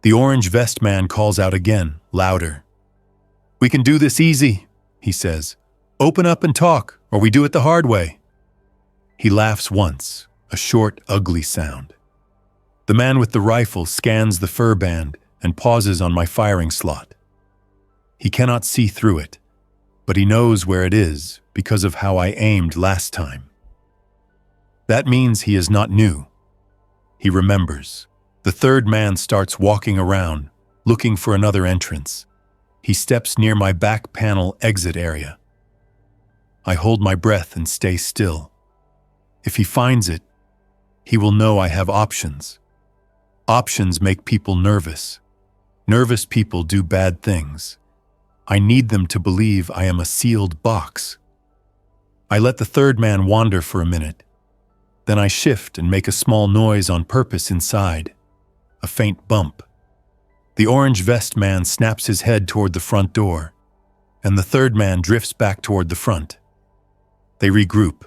The orange vest man calls out again, louder. "We can do this easy," he says. "Open up and talk, or we do it the hard way." He laughs once, a short, ugly sound. The man with the rifle scans the fur band and pauses on my firing slot. He cannot see through it, but he knows where it is because of how I aimed last time. That means he is not new. He remembers. The third man starts walking around, looking for another entrance. He steps near my back panel exit area. I hold my breath and stay still. If he finds it, he will know I have options. Options make people nervous. Nervous people do bad things. I need them to believe I am a sealed box. I let the third man wander for a minute. Then I shift and make a small noise on purpose inside. A faint bump. The orange vest man snaps his head toward the front door, and the third man drifts back toward the front. They regroup.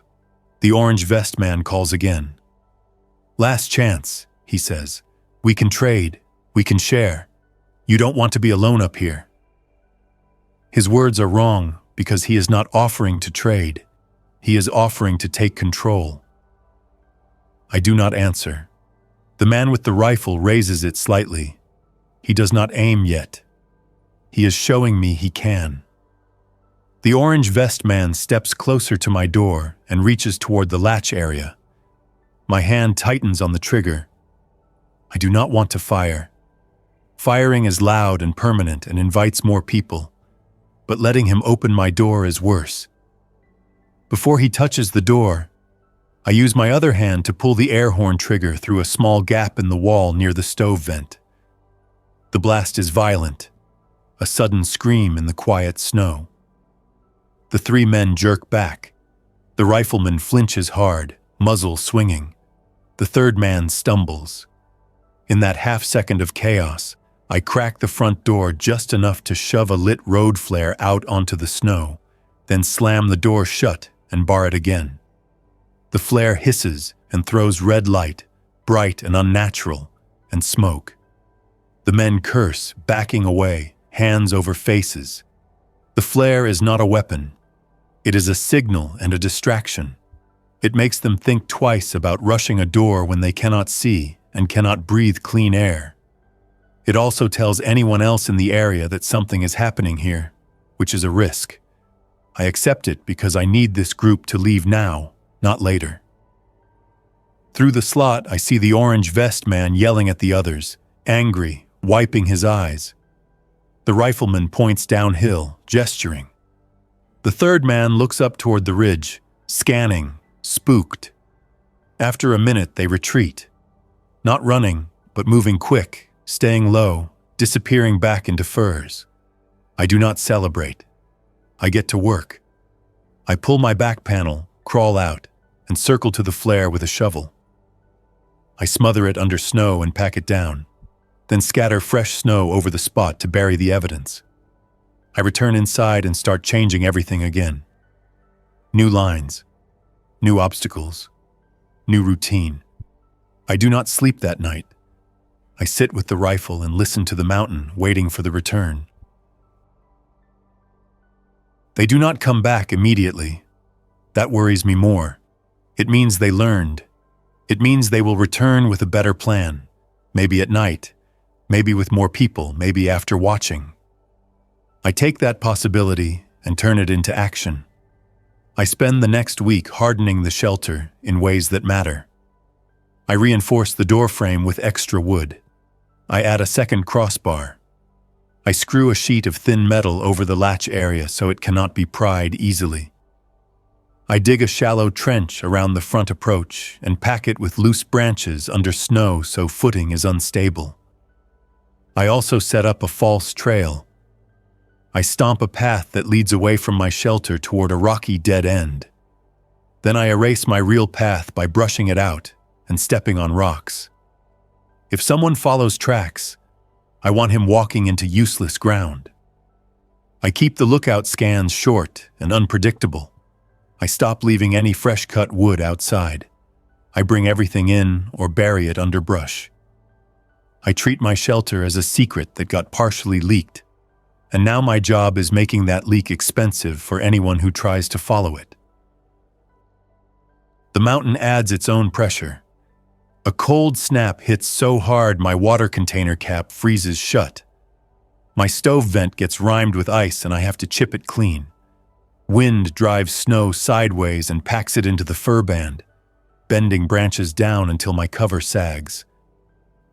The orange vest man calls again. "Last chance," he says. "We can trade. We can share. You don't want to be alone up here." His words are wrong because he is not offering to trade. He is offering to take control. I do not answer. The man with the rifle raises it slightly. He does not aim yet. He is showing me he can. The orange vest man steps closer to my door and reaches toward the latch area. My hand tightens on the trigger. I do not want to fire. Firing is loud and permanent and invites more people, but letting him open my door is worse. Before he touches the door, I use my other hand to pull the air horn trigger through a small gap in the wall near the stove vent. The blast is violent, a sudden scream in the quiet snow. The 3 men jerk back. The rifleman flinches hard, muzzle swinging. The third man stumbles. In that half-second of chaos, I crack the front door just enough to shove a lit road flare out onto the snow, then slam the door shut and bar it again. The flare hisses and throws red light, bright and unnatural, and smoke. The men curse, backing away, hands over faces. The flare is not a weapon. It is a signal and a distraction. It makes them think twice about rushing a door when they cannot see and cannot breathe clean air. It also tells anyone else in the area that something is happening here, which is a risk. I accept it because I need this group to leave now, not later. Through the slot, I see the orange vest man yelling at the others, angry, wiping his eyes. The rifleman points downhill, gesturing. The third man looks up toward the ridge, scanning, spooked. After a minute, they retreat. Not running, but moving quick, staying low, disappearing back into furs. I do not celebrate. I get to work. I pull my back panel, crawl out, and circle to the flare with a shovel. I smother it under snow and pack it down, then scatter fresh snow over the spot to bury the evidence. I return inside and start changing everything again. New lines, new obstacles, new routine. I do not sleep that night. I sit with the rifle and listen to the mountain, waiting for the return. They do not come back immediately. That worries me more. It means they learned. It means they will return with a better plan, maybe at night, Maybe with more people, maybe after watching. I take that possibility and turn it into action. I spend the next week hardening the shelter in ways that matter. I reinforce the door frame with extra wood. I add a second crossbar. I screw a sheet of thin metal over the latch area so it cannot be pried easily. I dig a shallow trench around the front approach and pack it with loose branches under snow so footing is unstable. I also set up a false trail. I stomp a path that leads away from my shelter toward a rocky dead end. Then I erase my real path by brushing it out and stepping on rocks. If someone follows tracks, I want him walking into useless ground. I keep the lookout scans short and unpredictable. I stop leaving any fresh-cut wood outside. I bring everything in or bury it under brush. I treat my shelter as a secret that got partially leaked, and now my job is making that leak expensive for anyone who tries to follow it. The mountain adds its own pressure. A cold snap hits so hard my water container cap freezes shut. My stove vent gets rimed with ice and I have to chip it clean. Wind drives snow sideways and packs it into the fur band, bending branches down until my cover sags.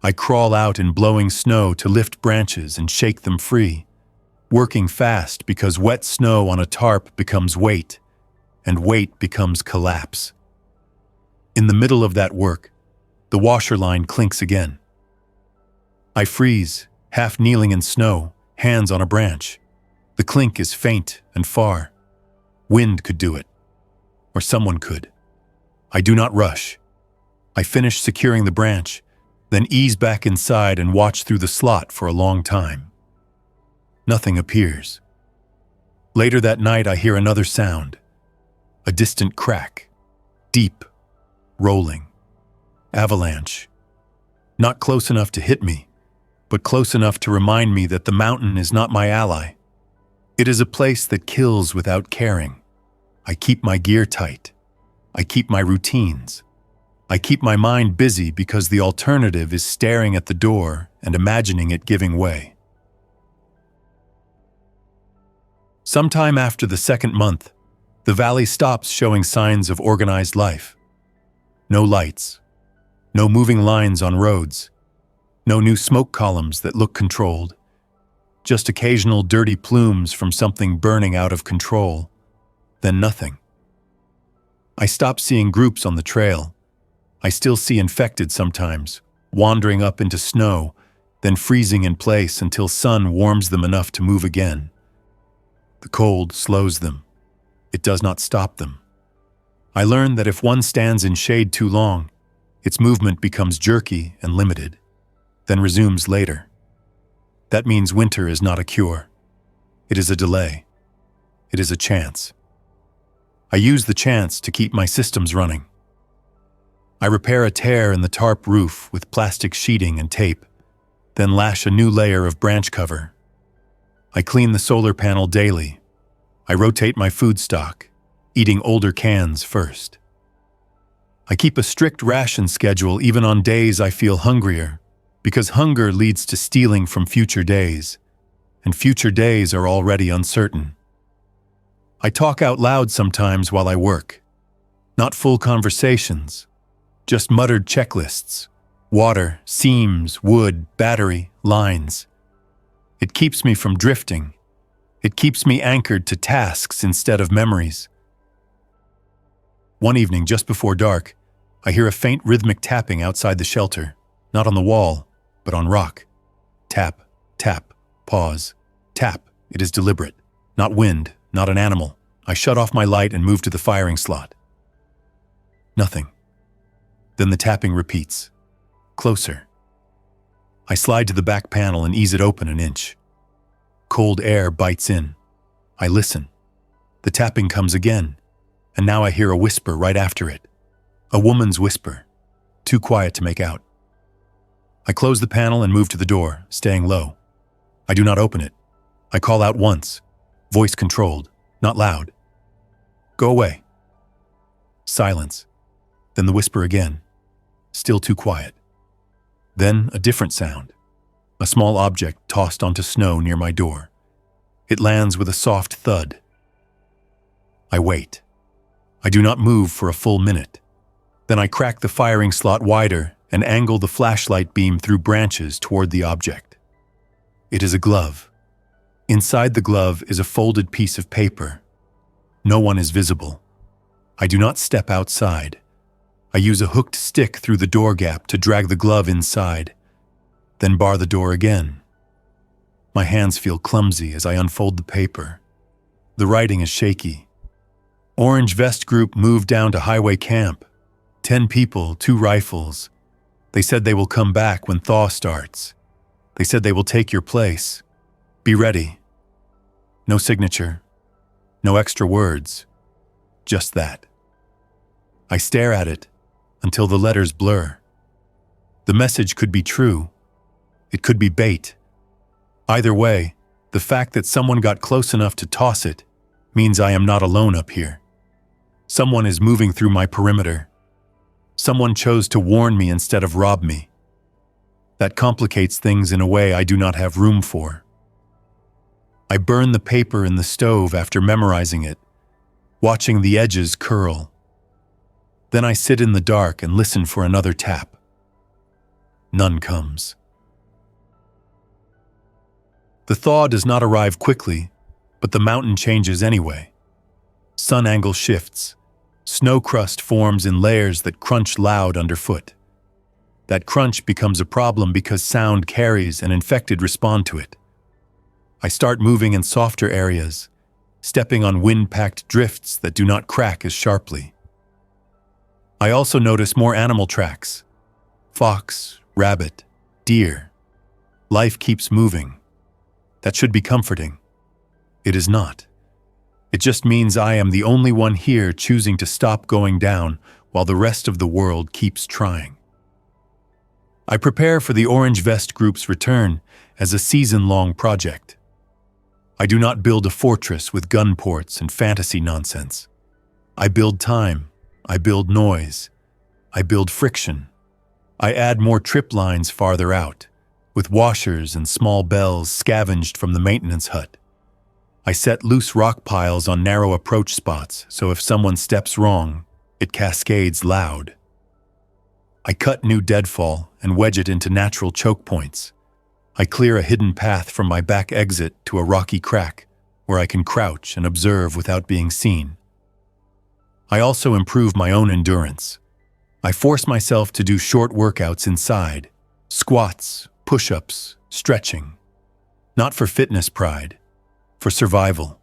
I crawl out in blowing snow to lift branches and shake them free, working fast because wet snow on a tarp becomes weight, and weight becomes collapse. In the middle of that work, the washer line clinks again. I freeze, half kneeling in snow, hands on a branch. The clink is faint and far. Wind could do it, or someone could. I do not rush. I finish securing the branch, then ease back inside and watch through the slot for a long time. Nothing appears. Later that night I hear another sound, a distant crack, deep, rolling, avalanche. Not close enough to hit me, but close enough to remind me that the mountain is not my ally. It is a place that kills without caring. I keep my gear tight. I keep my routines. I keep my mind busy because the alternative is staring at the door and imagining it giving way. Sometime after the second month, the valley stops showing signs of organized life. No lights. No moving lines on roads. No new smoke columns that look controlled. Just occasional dirty plumes from something burning out of control. Then nothing. I stop seeing groups on the trail. I still see infected sometimes, wandering up into snow, then freezing in place until sun warms them enough to move again. The cold slows them. It does not stop them. I learn that if one stands in shade too long, its movement becomes jerky and limited, then resumes later. That means winter is not a cure. It is a delay. It is a chance. I use the chance to keep my systems running. I repair a tear in the tarp roof with plastic sheeting and tape, then lash a new layer of branch cover. I clean the solar panel daily. I rotate my food stock, eating older cans first. I keep a strict ration schedule even on days I feel hungrier, because hunger leads to stealing from future days, and future days are already uncertain. I talk out loud sometimes while I work. Not full conversations, just muttered checklists. Water, seams, wood, battery, lines. It keeps me from drifting. It keeps me anchored to tasks instead of memories. One evening, just before dark, I hear a faint rhythmic tapping outside the shelter, not on the wall, but on rock. Tap, tap, pause, tap. It is deliberate. Not wind, not an animal. I shut off my light and move to the firing slot. Nothing. Then the tapping repeats. Closer. I slide to the back panel and ease it open an inch. Cold air bites in. I listen. The tapping comes again, and now I hear a whisper right after it. A woman's whisper, too quiet to make out. I close the panel and move to the door, staying low. I do not open it. I call out once, voice controlled, not loud. Go away. Silence. Then the whisper again, still too quiet. Then a different sound, A small object tossed onto snow near my door. It lands with a soft thud. I wait. I do not move for a full minute. Then I crack the firing slot wider and angle the flashlight beam through branches toward the object. It is a glove. Inside the glove is a folded piece of paper. No one is visible. I do not step outside. I use a hooked stick through the door gap to drag the glove inside, then bar the door again. My hands feel clumsy as I unfold the paper. The writing is shaky. Orange Vest Group moved down to highway camp. 10 people, 2 rifles. They said they will come back when thaw starts. They said they will take your place. Be ready. No signature. No extra words. Just that. I stare at it until the letters blur. The message could be true. It could be bait. Either way, the fact that someone got close enough to toss it means I am not alone up here. Someone is moving through my perimeter. Someone chose to warn me instead of rob me. That complicates things in a way I do not have room for. I burn the paper in the stove after memorizing it, watching the edges curl. Then I sit in the dark and listen for another tap. None comes. The thaw does not arrive quickly, but the mountain changes anyway. Sun angle shifts. Snow crust forms in layers that crunch loud underfoot. That crunch becomes a problem because sound carries and infected respond to it. I start moving in softer areas, stepping on wind-packed drifts that do not crack as sharply. I also notice more animal tracks. Fox, rabbit, deer. Life keeps moving. That should be comforting. It is not. It just means I am the only one here choosing to stop going down while the rest of the world keeps trying. I prepare for the Orange Vest Group's return as a season-long project. I do not build a fortress with gun ports and fantasy nonsense. I build time. I build noise. I build friction. I add more trip lines farther out, with washers and small bells scavenged from the maintenance hut. I set loose rock piles on narrow approach spots, so if someone steps wrong, it cascades loud. I cut new deadfall and wedge it into natural choke points. I clear a hidden path from my back exit to a rocky crack where I can crouch and observe without being seen. I also improve my own endurance. I force myself to do short workouts inside, squats, push-ups, stretching. Not for fitness pride, for survival.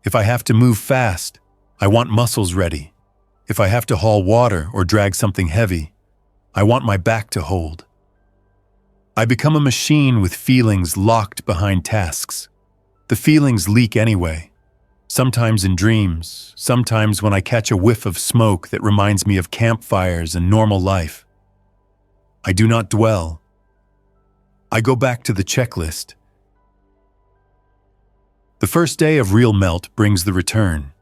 If I have to move fast, I want muscles ready. If I have to haul water or drag something heavy, I want my back to hold. I become a machine with feelings locked behind tasks. The feelings leak anyway, sometimes in dreams, sometimes when I catch a whiff of smoke that reminds me of campfires and normal life. I do not dwell. I go back to the checklist. The first day of real melt brings the return.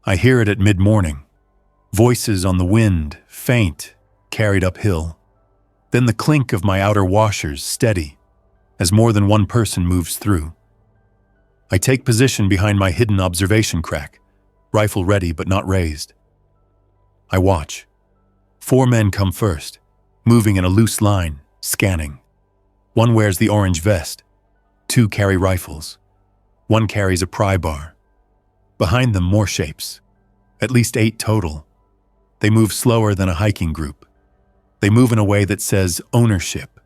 I hear it at mid-morning. Voices on the wind, faint, carried uphill. Then the clink of my outer washers, steady, as more than one person moves through. I take position behind my hidden observation crack, rifle ready but not raised. I watch. 4 men come first, moving in a loose line, scanning. One wears the orange vest. 2 carry rifles. 1 carries a pry bar. Behind them, more shapes. At least 8 total. They move slower than a hiking group. They move in a way that says ownership.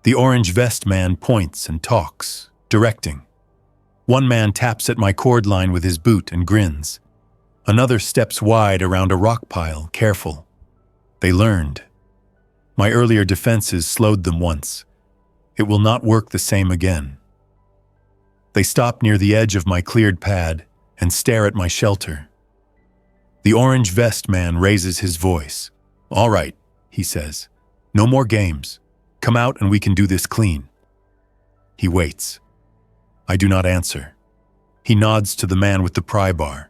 The orange vest man points and talks, directing. 1 man taps at my cord line with his boot and grins. Another steps wide around a rock pile, careful. They learned. My earlier defenses slowed them once. It will not work the same again. They stop near the edge of my cleared pad and stare at my shelter. The orange vest man raises his voice. "All right," he says. "No more games. Come out and we can do this clean." He waits. I do not answer. He nods to the man with the pry bar.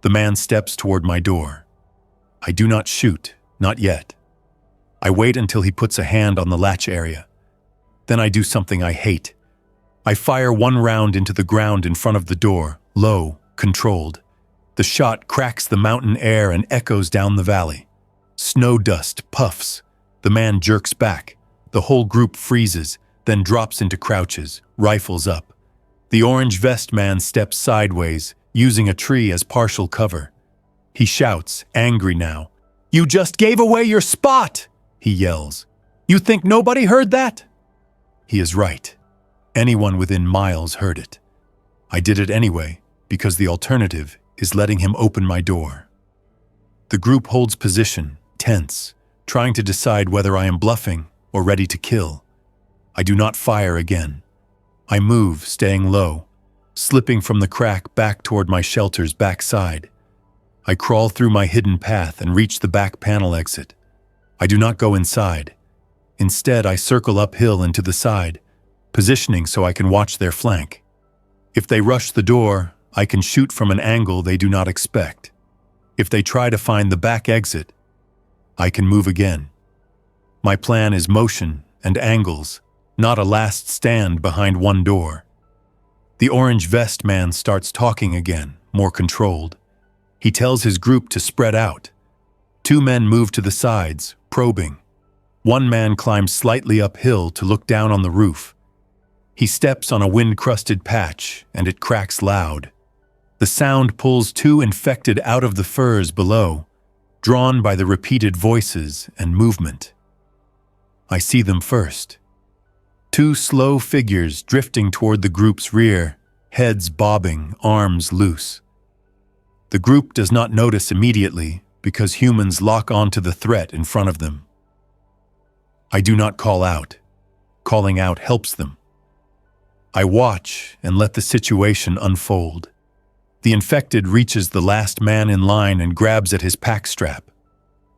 The man steps toward my door. I do not shoot, not yet. I wait until he puts a hand on the latch area. Then I do something I hate. I fire one round into the ground in front of the door, low, controlled. The shot cracks the mountain air and echoes down the valley. Snow dust puffs. The man jerks back. The whole group freezes, then drops into crouches, rifles up. The orange vest man steps sideways, using a tree as partial cover. He shouts, angry now. "You just gave away your spot!" he yells. "You think nobody heard that?" He is right. Anyone within miles heard it. I did it anyway, because the alternative is letting him open my door. The group holds position, tense, trying to decide whether I am bluffing or ready to kill. I do not fire again. I move, staying low, slipping from the crack back toward my shelter's backside. I crawl through my hidden path and reach the back panel exit. I do not go inside. Instead, I circle uphill and to the side, positioning so I can watch their flank. If they rush the door, I can shoot from an angle they do not expect. If they try to find the back exit, I can move again. My plan is motion and angles, not a last stand behind one door. The orange vest man starts talking again, more controlled. He tells his group to spread out. 2 men move to the sides, probing. 1 man climbs slightly uphill to look down on the roof. He steps on a wind-crusted patch, and it cracks loud. The sound pulls 2 infected out of the firs below, drawn by the repeated voices and movement. I see them first. 2 slow figures drifting toward the group's rear, heads bobbing, arms loose. The group does not notice immediately because humans lock onto the threat in front of them. I do not call out. Calling out helps them. I watch and let the situation unfold. The infected reaches the last man in line and grabs at his pack strap.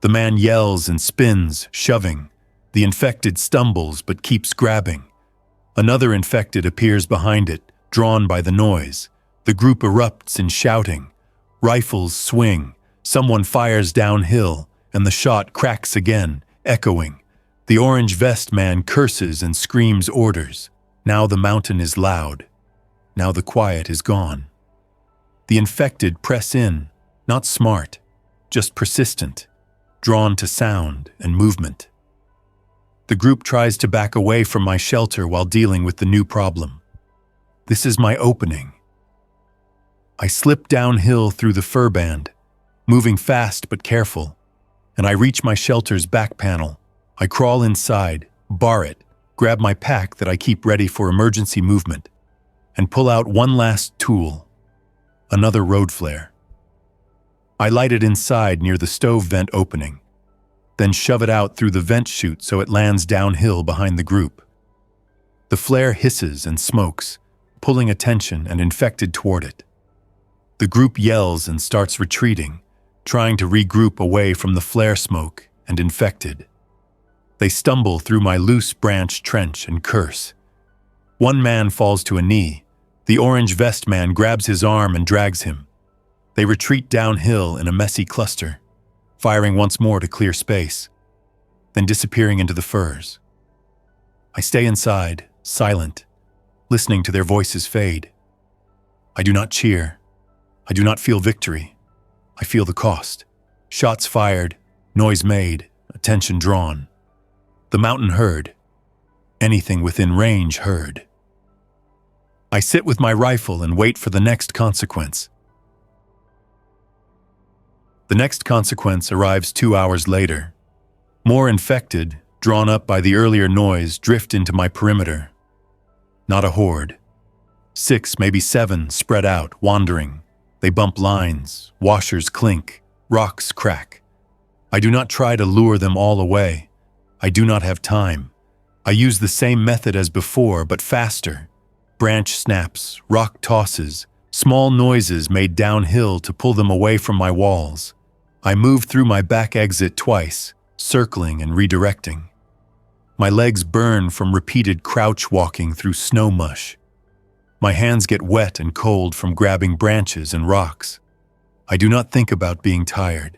The man yells and spins, shoving. The infected stumbles but keeps grabbing. Another infected appears behind it, drawn by the noise. The group erupts in shouting. Rifles swing. Someone fires downhill, and the shot cracks again, echoing. The orange vest man curses and screams orders. Now the mountain is loud. Now the quiet is gone. The infected press in, not smart, just persistent, drawn to sound and movement. The group tries to back away from my shelter while dealing with the new problem. This is my opening. I slip downhill through the fir band, moving fast but careful, and I reach my shelter's back panel. I crawl inside, bar it, grab my pack that I keep ready for emergency movement, and pull out one last tool, another road flare. I light it inside near the stove vent opening, then shove it out through the vent chute so it lands downhill behind the group. The flare hisses and smokes, pulling attention and infected toward it. The group yells and starts retreating, trying to regroup away from the flare smoke and infected. They stumble through my loose branch trench and curse. 1 man falls to a knee. The orange vest man grabs his arm and drags him. They retreat downhill in a messy cluster, firing once more to clear space, then disappearing into the firs. I stay inside, silent, listening to their voices fade. I do not cheer. I do not feel victory. I feel the cost. Shots fired, noise made, attention drawn. The mountain heard. Anything within range heard. I sit with my rifle and wait for the next consequence. The next consequence arrives 2 hours later. More infected, drawn up by the earlier noise, drift into my perimeter. Not a horde. 6, maybe 7, spread out, wandering. They bump lines, washers clink, rocks crack. I do not try to lure them all away. I do not have time. I use the same method as before, but faster. Branch snaps, rock tosses, small noises made downhill to pull them away from my walls. I move through my back exit twice, circling and redirecting. My legs burn from repeated crouch walking through snow mush. My hands get wet and cold from grabbing branches and rocks. I do not think about being tired.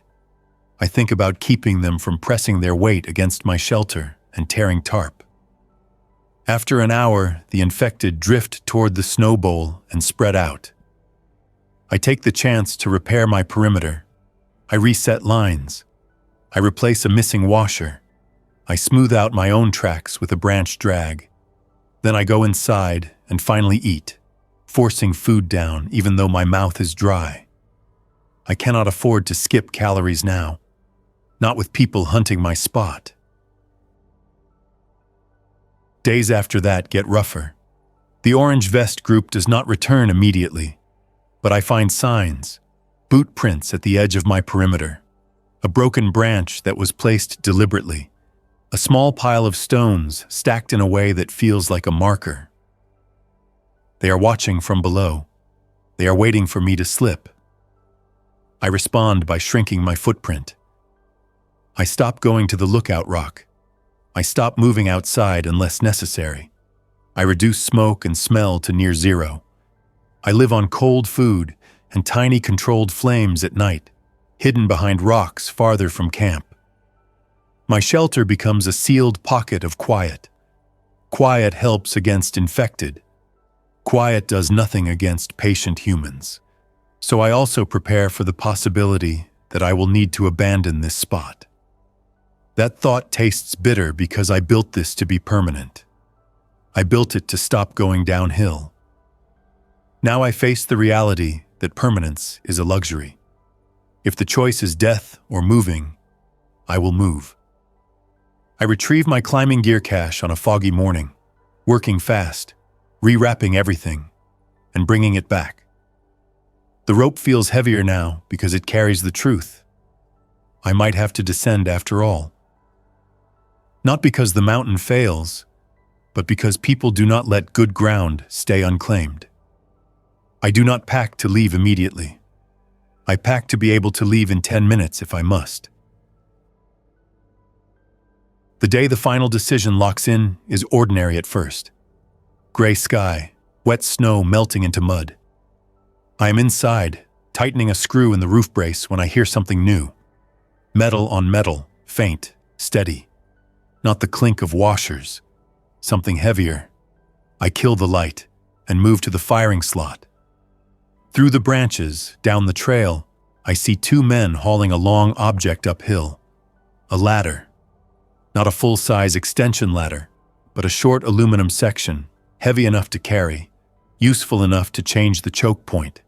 I think about keeping them from pressing their weight against my shelter and tearing tarp. After an hour, the infected drift toward the snow bowl and spread out. I take the chance to repair my perimeter. I reset lines. I replace a missing washer. I smooth out my own tracks with a branch drag. Then I go inside and finally eat, forcing food down even though my mouth is dry. I cannot afford to skip calories now, not with people hunting my spot. Days after that get rougher. The orange vest group does not return immediately, but I find signs, boot prints at the edge of my perimeter, a broken branch that was placed deliberately, a small pile of stones stacked in a way that feels like a marker. They are watching from below. They are waiting for me to slip. I respond by shrinking my footprint. I stop going to the lookout rock. I stop moving outside unless necessary. I reduce smoke and smell to near zero. I live on cold food and tiny controlled flames at night, hidden behind rocks farther from camp. My shelter becomes a sealed pocket of quiet. Quiet helps against infected. Quiet does nothing against patient humans. So I also prepare for the possibility that I will need to abandon this spot. That thought tastes bitter because I built this to be permanent. I built it to stop going downhill. Now I face the reality that permanence is a luxury. If the choice is death or moving, I will move. I retrieve my climbing gear cache on a foggy morning, working fast, rewrapping everything, and bringing it back. The rope feels heavier now because it carries the truth. I might have to descend after all. Not because the mountain fails, but because people do not let good ground stay unclaimed. I do not pack to leave immediately. I pack to be able to leave in 10 minutes if I must. The day the final decision locks in is ordinary at first. Gray sky, wet snow melting into mud. I am inside, tightening a screw in the roof brace when I hear something new. Metal on metal, faint, steady. Not the clink of washers. Something heavier. I kill the light and move to the firing slot. Through the branches, down the trail, I see two men hauling a long object uphill. A ladder. Not a full-size extension ladder, but a short aluminum section, heavy enough to carry, useful enough to change the choke point.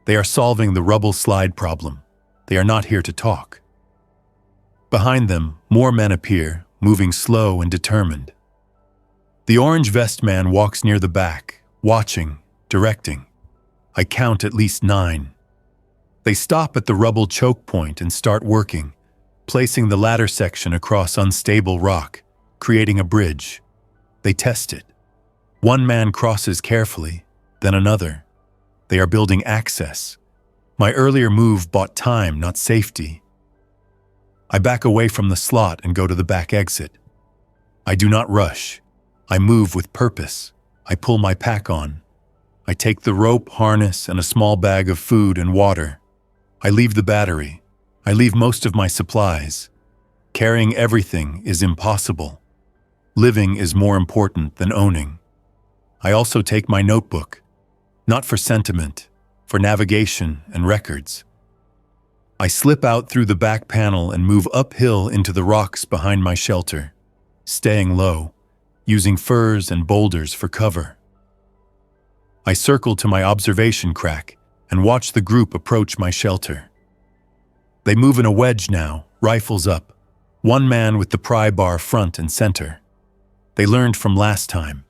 They are solving the rubble slide problem. They are not here to talk. Behind them, more men appear, moving slow and determined. The orange vest man walks near the back, watching, directing. I count at least 9. They stop at the rubble choke point and start working, placing the ladder section across unstable rock, creating a bridge. They test it. One man crosses carefully, then another. They are building access. My earlier move bought time, not safety. I back away from the slot and go to the back exit. I do not rush. I move with purpose. I pull my pack on. I take the rope, harness, and a small bag of food and water. I leave the battery. I leave most of my supplies. Carrying everything is impossible. Living is more important than owning. I also take my notebook, not for sentiment, for navigation and records. I slip out through the back panel and move uphill into the rocks behind my shelter, staying low, using furs and boulders for cover. I circle to my observation crack and watch the group approach my shelter. They move in a wedge now, rifles up, one man with the pry bar front and center. They learned from last time.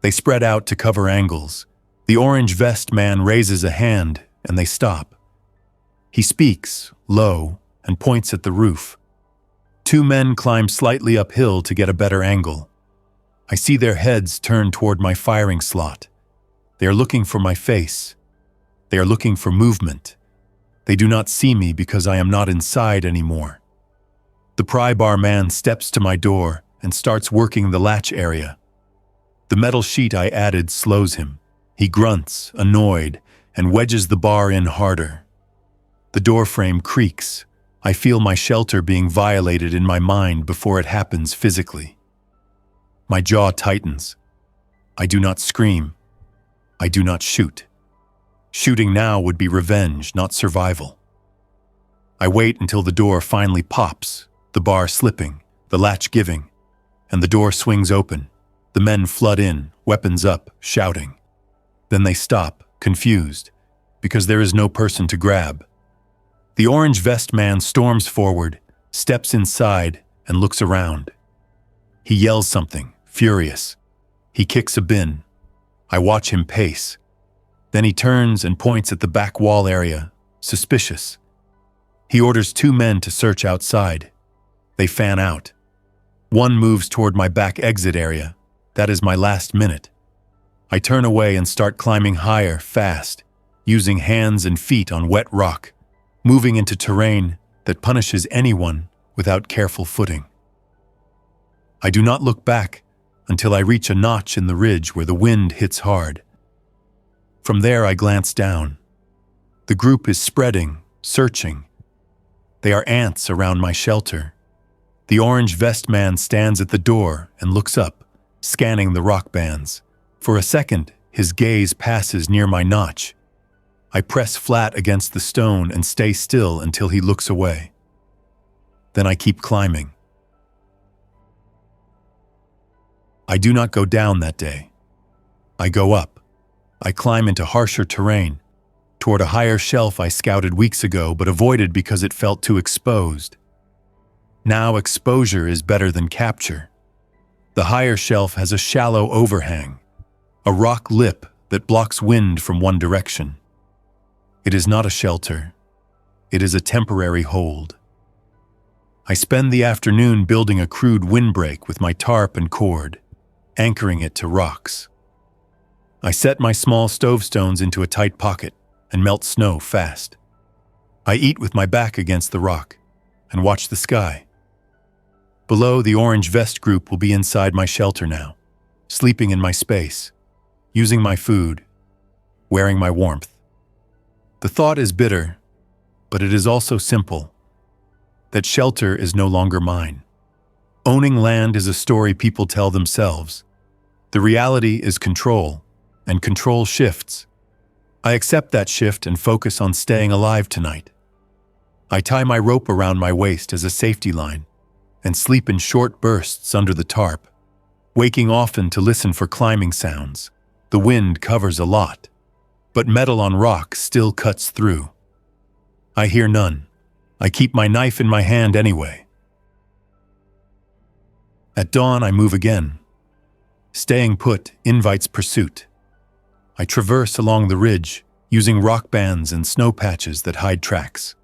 They spread out to cover angles. The orange vest man raises a hand and they stop. He speaks, low, and points at the roof. 2 men climb slightly uphill to get a better angle. I see their heads turn toward my firing slot. They are looking for my face. They are looking for movement. They do not see me because I am not inside anymore. The pry bar man steps to my door and starts working the latch area. The metal sheet I added slows him. He grunts, annoyed, and wedges the bar in harder. The door frame creaks. I feel my shelter being violated in my mind before it happens physically. My jaw tightens. I do not scream. I do not shoot. Shooting now would be revenge, not survival. I wait until the door finally pops, the bar slipping, the latch giving, and the door swings open. The men flood in, weapons up, shouting. Then they stop, confused, because there is no person to grab. The orange vest man storms forward, steps inside, and looks around. He yells something, furious. He kicks a bin. I watch him pace. Then he turns and points at the back wall area, suspicious. He orders 2 men to search outside. They fan out. One moves toward my back exit area. That is my last minute. I turn away and start climbing higher, fast, using hands and feet on wet rock, moving into terrain that punishes anyone without careful footing. I do not look back until I reach a notch in the ridge where the wind hits hard. From there I glance down. The group is spreading, searching. They are ants around my shelter. The orange vest man stands at the door and looks up, scanning the rock bands. For a second, his gaze passes near my notch. I press flat against the stone and stay still until he looks away. Then I keep climbing. I do not go down that day. I go up. I climb into harsher terrain, toward a higher shelf I scouted weeks ago but avoided because it felt too exposed. Now exposure is better than capture. The higher shelf has a shallow overhang, a rock lip that blocks wind from one direction. It is not a shelter. It is a temporary hold. I spend the afternoon building a crude windbreak with my tarp and cord, anchoring it to rocks. I set my small stove stones into a tight pocket and melt snow fast. I eat with my back against the rock and watch the sky. Below, the orange vest group will be inside my shelter now, sleeping in my space, using my food, wearing my warmth. The thought is bitter, but it is also simple, that shelter is no longer mine. Owning land is a story people tell themselves. The reality is control, and control shifts. I accept that shift and focus on staying alive tonight. I tie my rope around my waist as a safety line and sleep in short bursts under the tarp, waking often to listen for climbing sounds. The wind covers a lot, but metal on rock still cuts through. I hear none. I keep my knife in my hand anyway. At dawn, I move again. Staying put invites pursuit. I traverse along the ridge, using rock bands and snow patches that hide tracks.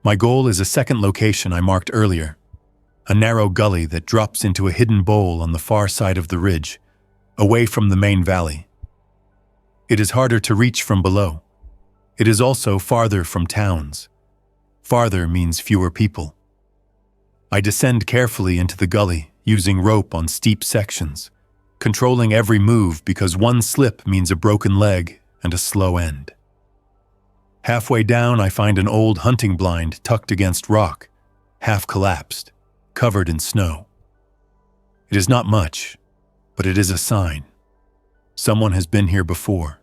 My goal is a second location I marked earlier, a narrow gully that drops into a hidden bowl on the far side of the ridge, away from the main valley. It is harder to reach from below. It is also farther from towns. Farther means fewer people. I descend carefully into the gully, using rope on steep sections, controlling every move because one slip means a broken leg and a slow end. Halfway down, I find an old hunting blind tucked against rock, half collapsed, covered in snow. It is not much, but it is a sign. Someone has been here before.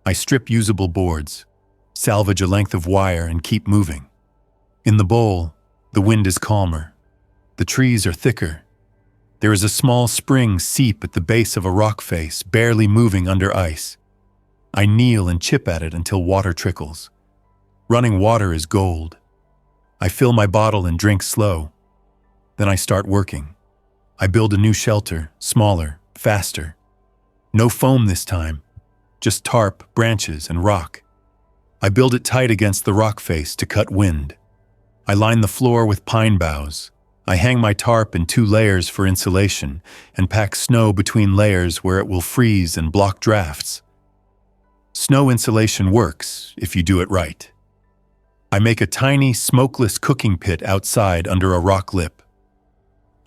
I strip usable boards, salvage a length of wire, and keep moving. In the bowl, the wind is calmer. The trees are thicker. There is a small spring seep at the base of a rock face, barely moving under ice. I kneel and chip at it until water trickles. Running water is gold. I fill my bottle and drink slow. Then I start working. I build a new shelter, smaller, faster. No foam this time, just tarp, branches, and rock. I build it tight against the rock face to cut wind. I line the floor with pine boughs. I hang my tarp in 2 layers for insulation and pack snow between layers where it will freeze and block drafts. Snow insulation works if you do it right. I make a tiny, smokeless cooking pit outside under a rock lip.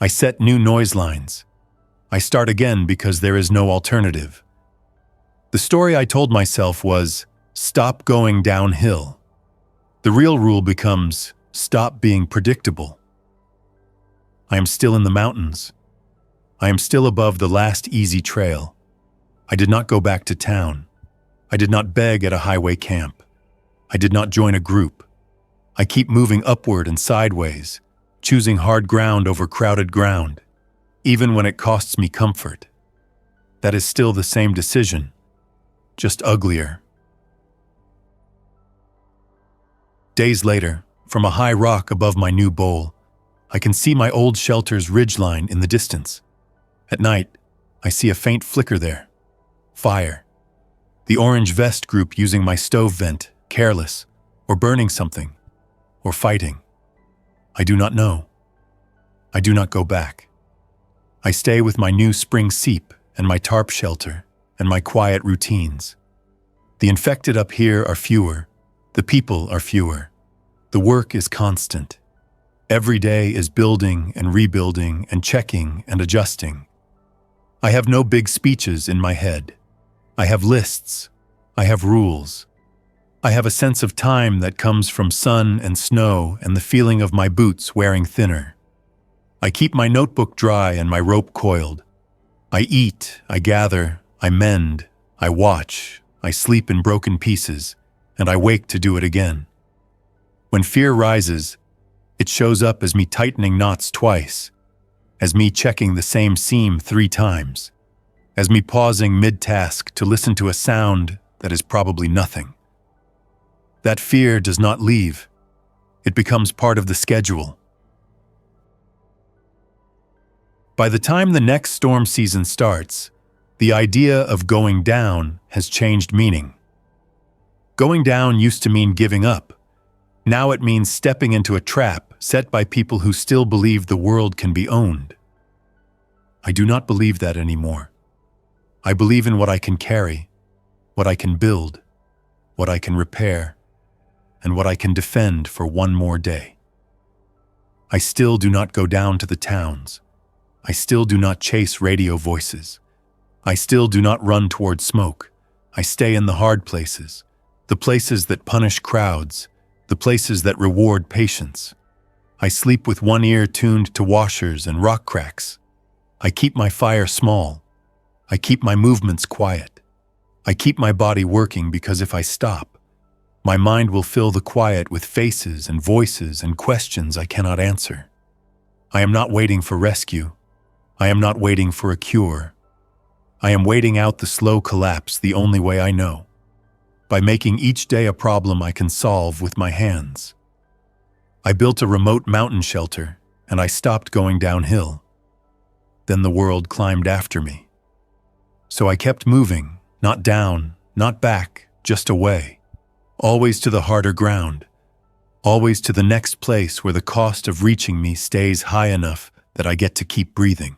I set new noise lines. I start again because there is no alternative. The story I told myself was, stop going downhill. The real rule becomes, stop being predictable. I am still in the mountains. I am still above the last easy trail. I did not go back to town. I did not beg at a highway camp. I did not join a group. I keep moving upward and sideways, choosing hard ground over crowded ground, even when it costs me comfort. That is still the same decision, just uglier. Days later, from a high rock above my new bowl, I can see my old shelter's ridgeline in the distance. At night, I see a faint flicker there. Fire. The orange vest group using my stove vent, careless, or burning something, or fighting. I do not know. I do not go back. I stay with my new spring seep and my tarp shelter and my quiet routines. The infected up here are fewer. The people are fewer. The work is constant. Every day is building and rebuilding and checking and adjusting. I have no big speeches in my head. I have lists. I have rules. I have a sense of time that comes from sun and snow and the feeling of my boots wearing thinner. I keep my notebook dry and my rope coiled. I eat, I gather, I mend, I watch, I sleep in broken pieces, and I wake to do it again. When fear rises, it shows up as me tightening knots twice, as me checking the same seam 3 times, as me pausing mid-task to listen to a sound that is probably nothing. That fear does not leave. It becomes part of the schedule. By the time the next storm season starts, the idea of going down has changed meaning. Going down used to mean giving up. Now it means stepping into a trap set by people who still believe the world can be owned. I do not believe that anymore. I believe in what I can carry, what I can build, what I can repair, and what I can defend for one more day. I still do not go down to the towns. I still do not chase radio voices. I still do not run toward smoke. I stay in the hard places, the places that punish crowds, the places that reward patience. I sleep with one ear tuned to washers and rock cracks. I keep my fire small. I keep my movements quiet. I keep my body working because if I stop, my mind will fill the quiet with faces and voices and questions I cannot answer. I am not waiting for rescue. I am not waiting for a cure. I am waiting out the slow collapse the only way I know, by making each day a problem I can solve with my hands. I built a remote mountain shelter, and I stopped going downhill. Then the world climbed after me. So I kept moving, not down, not back, just away, always to the harder ground, always to the next place where the cost of reaching me stays high enough that I get to keep breathing.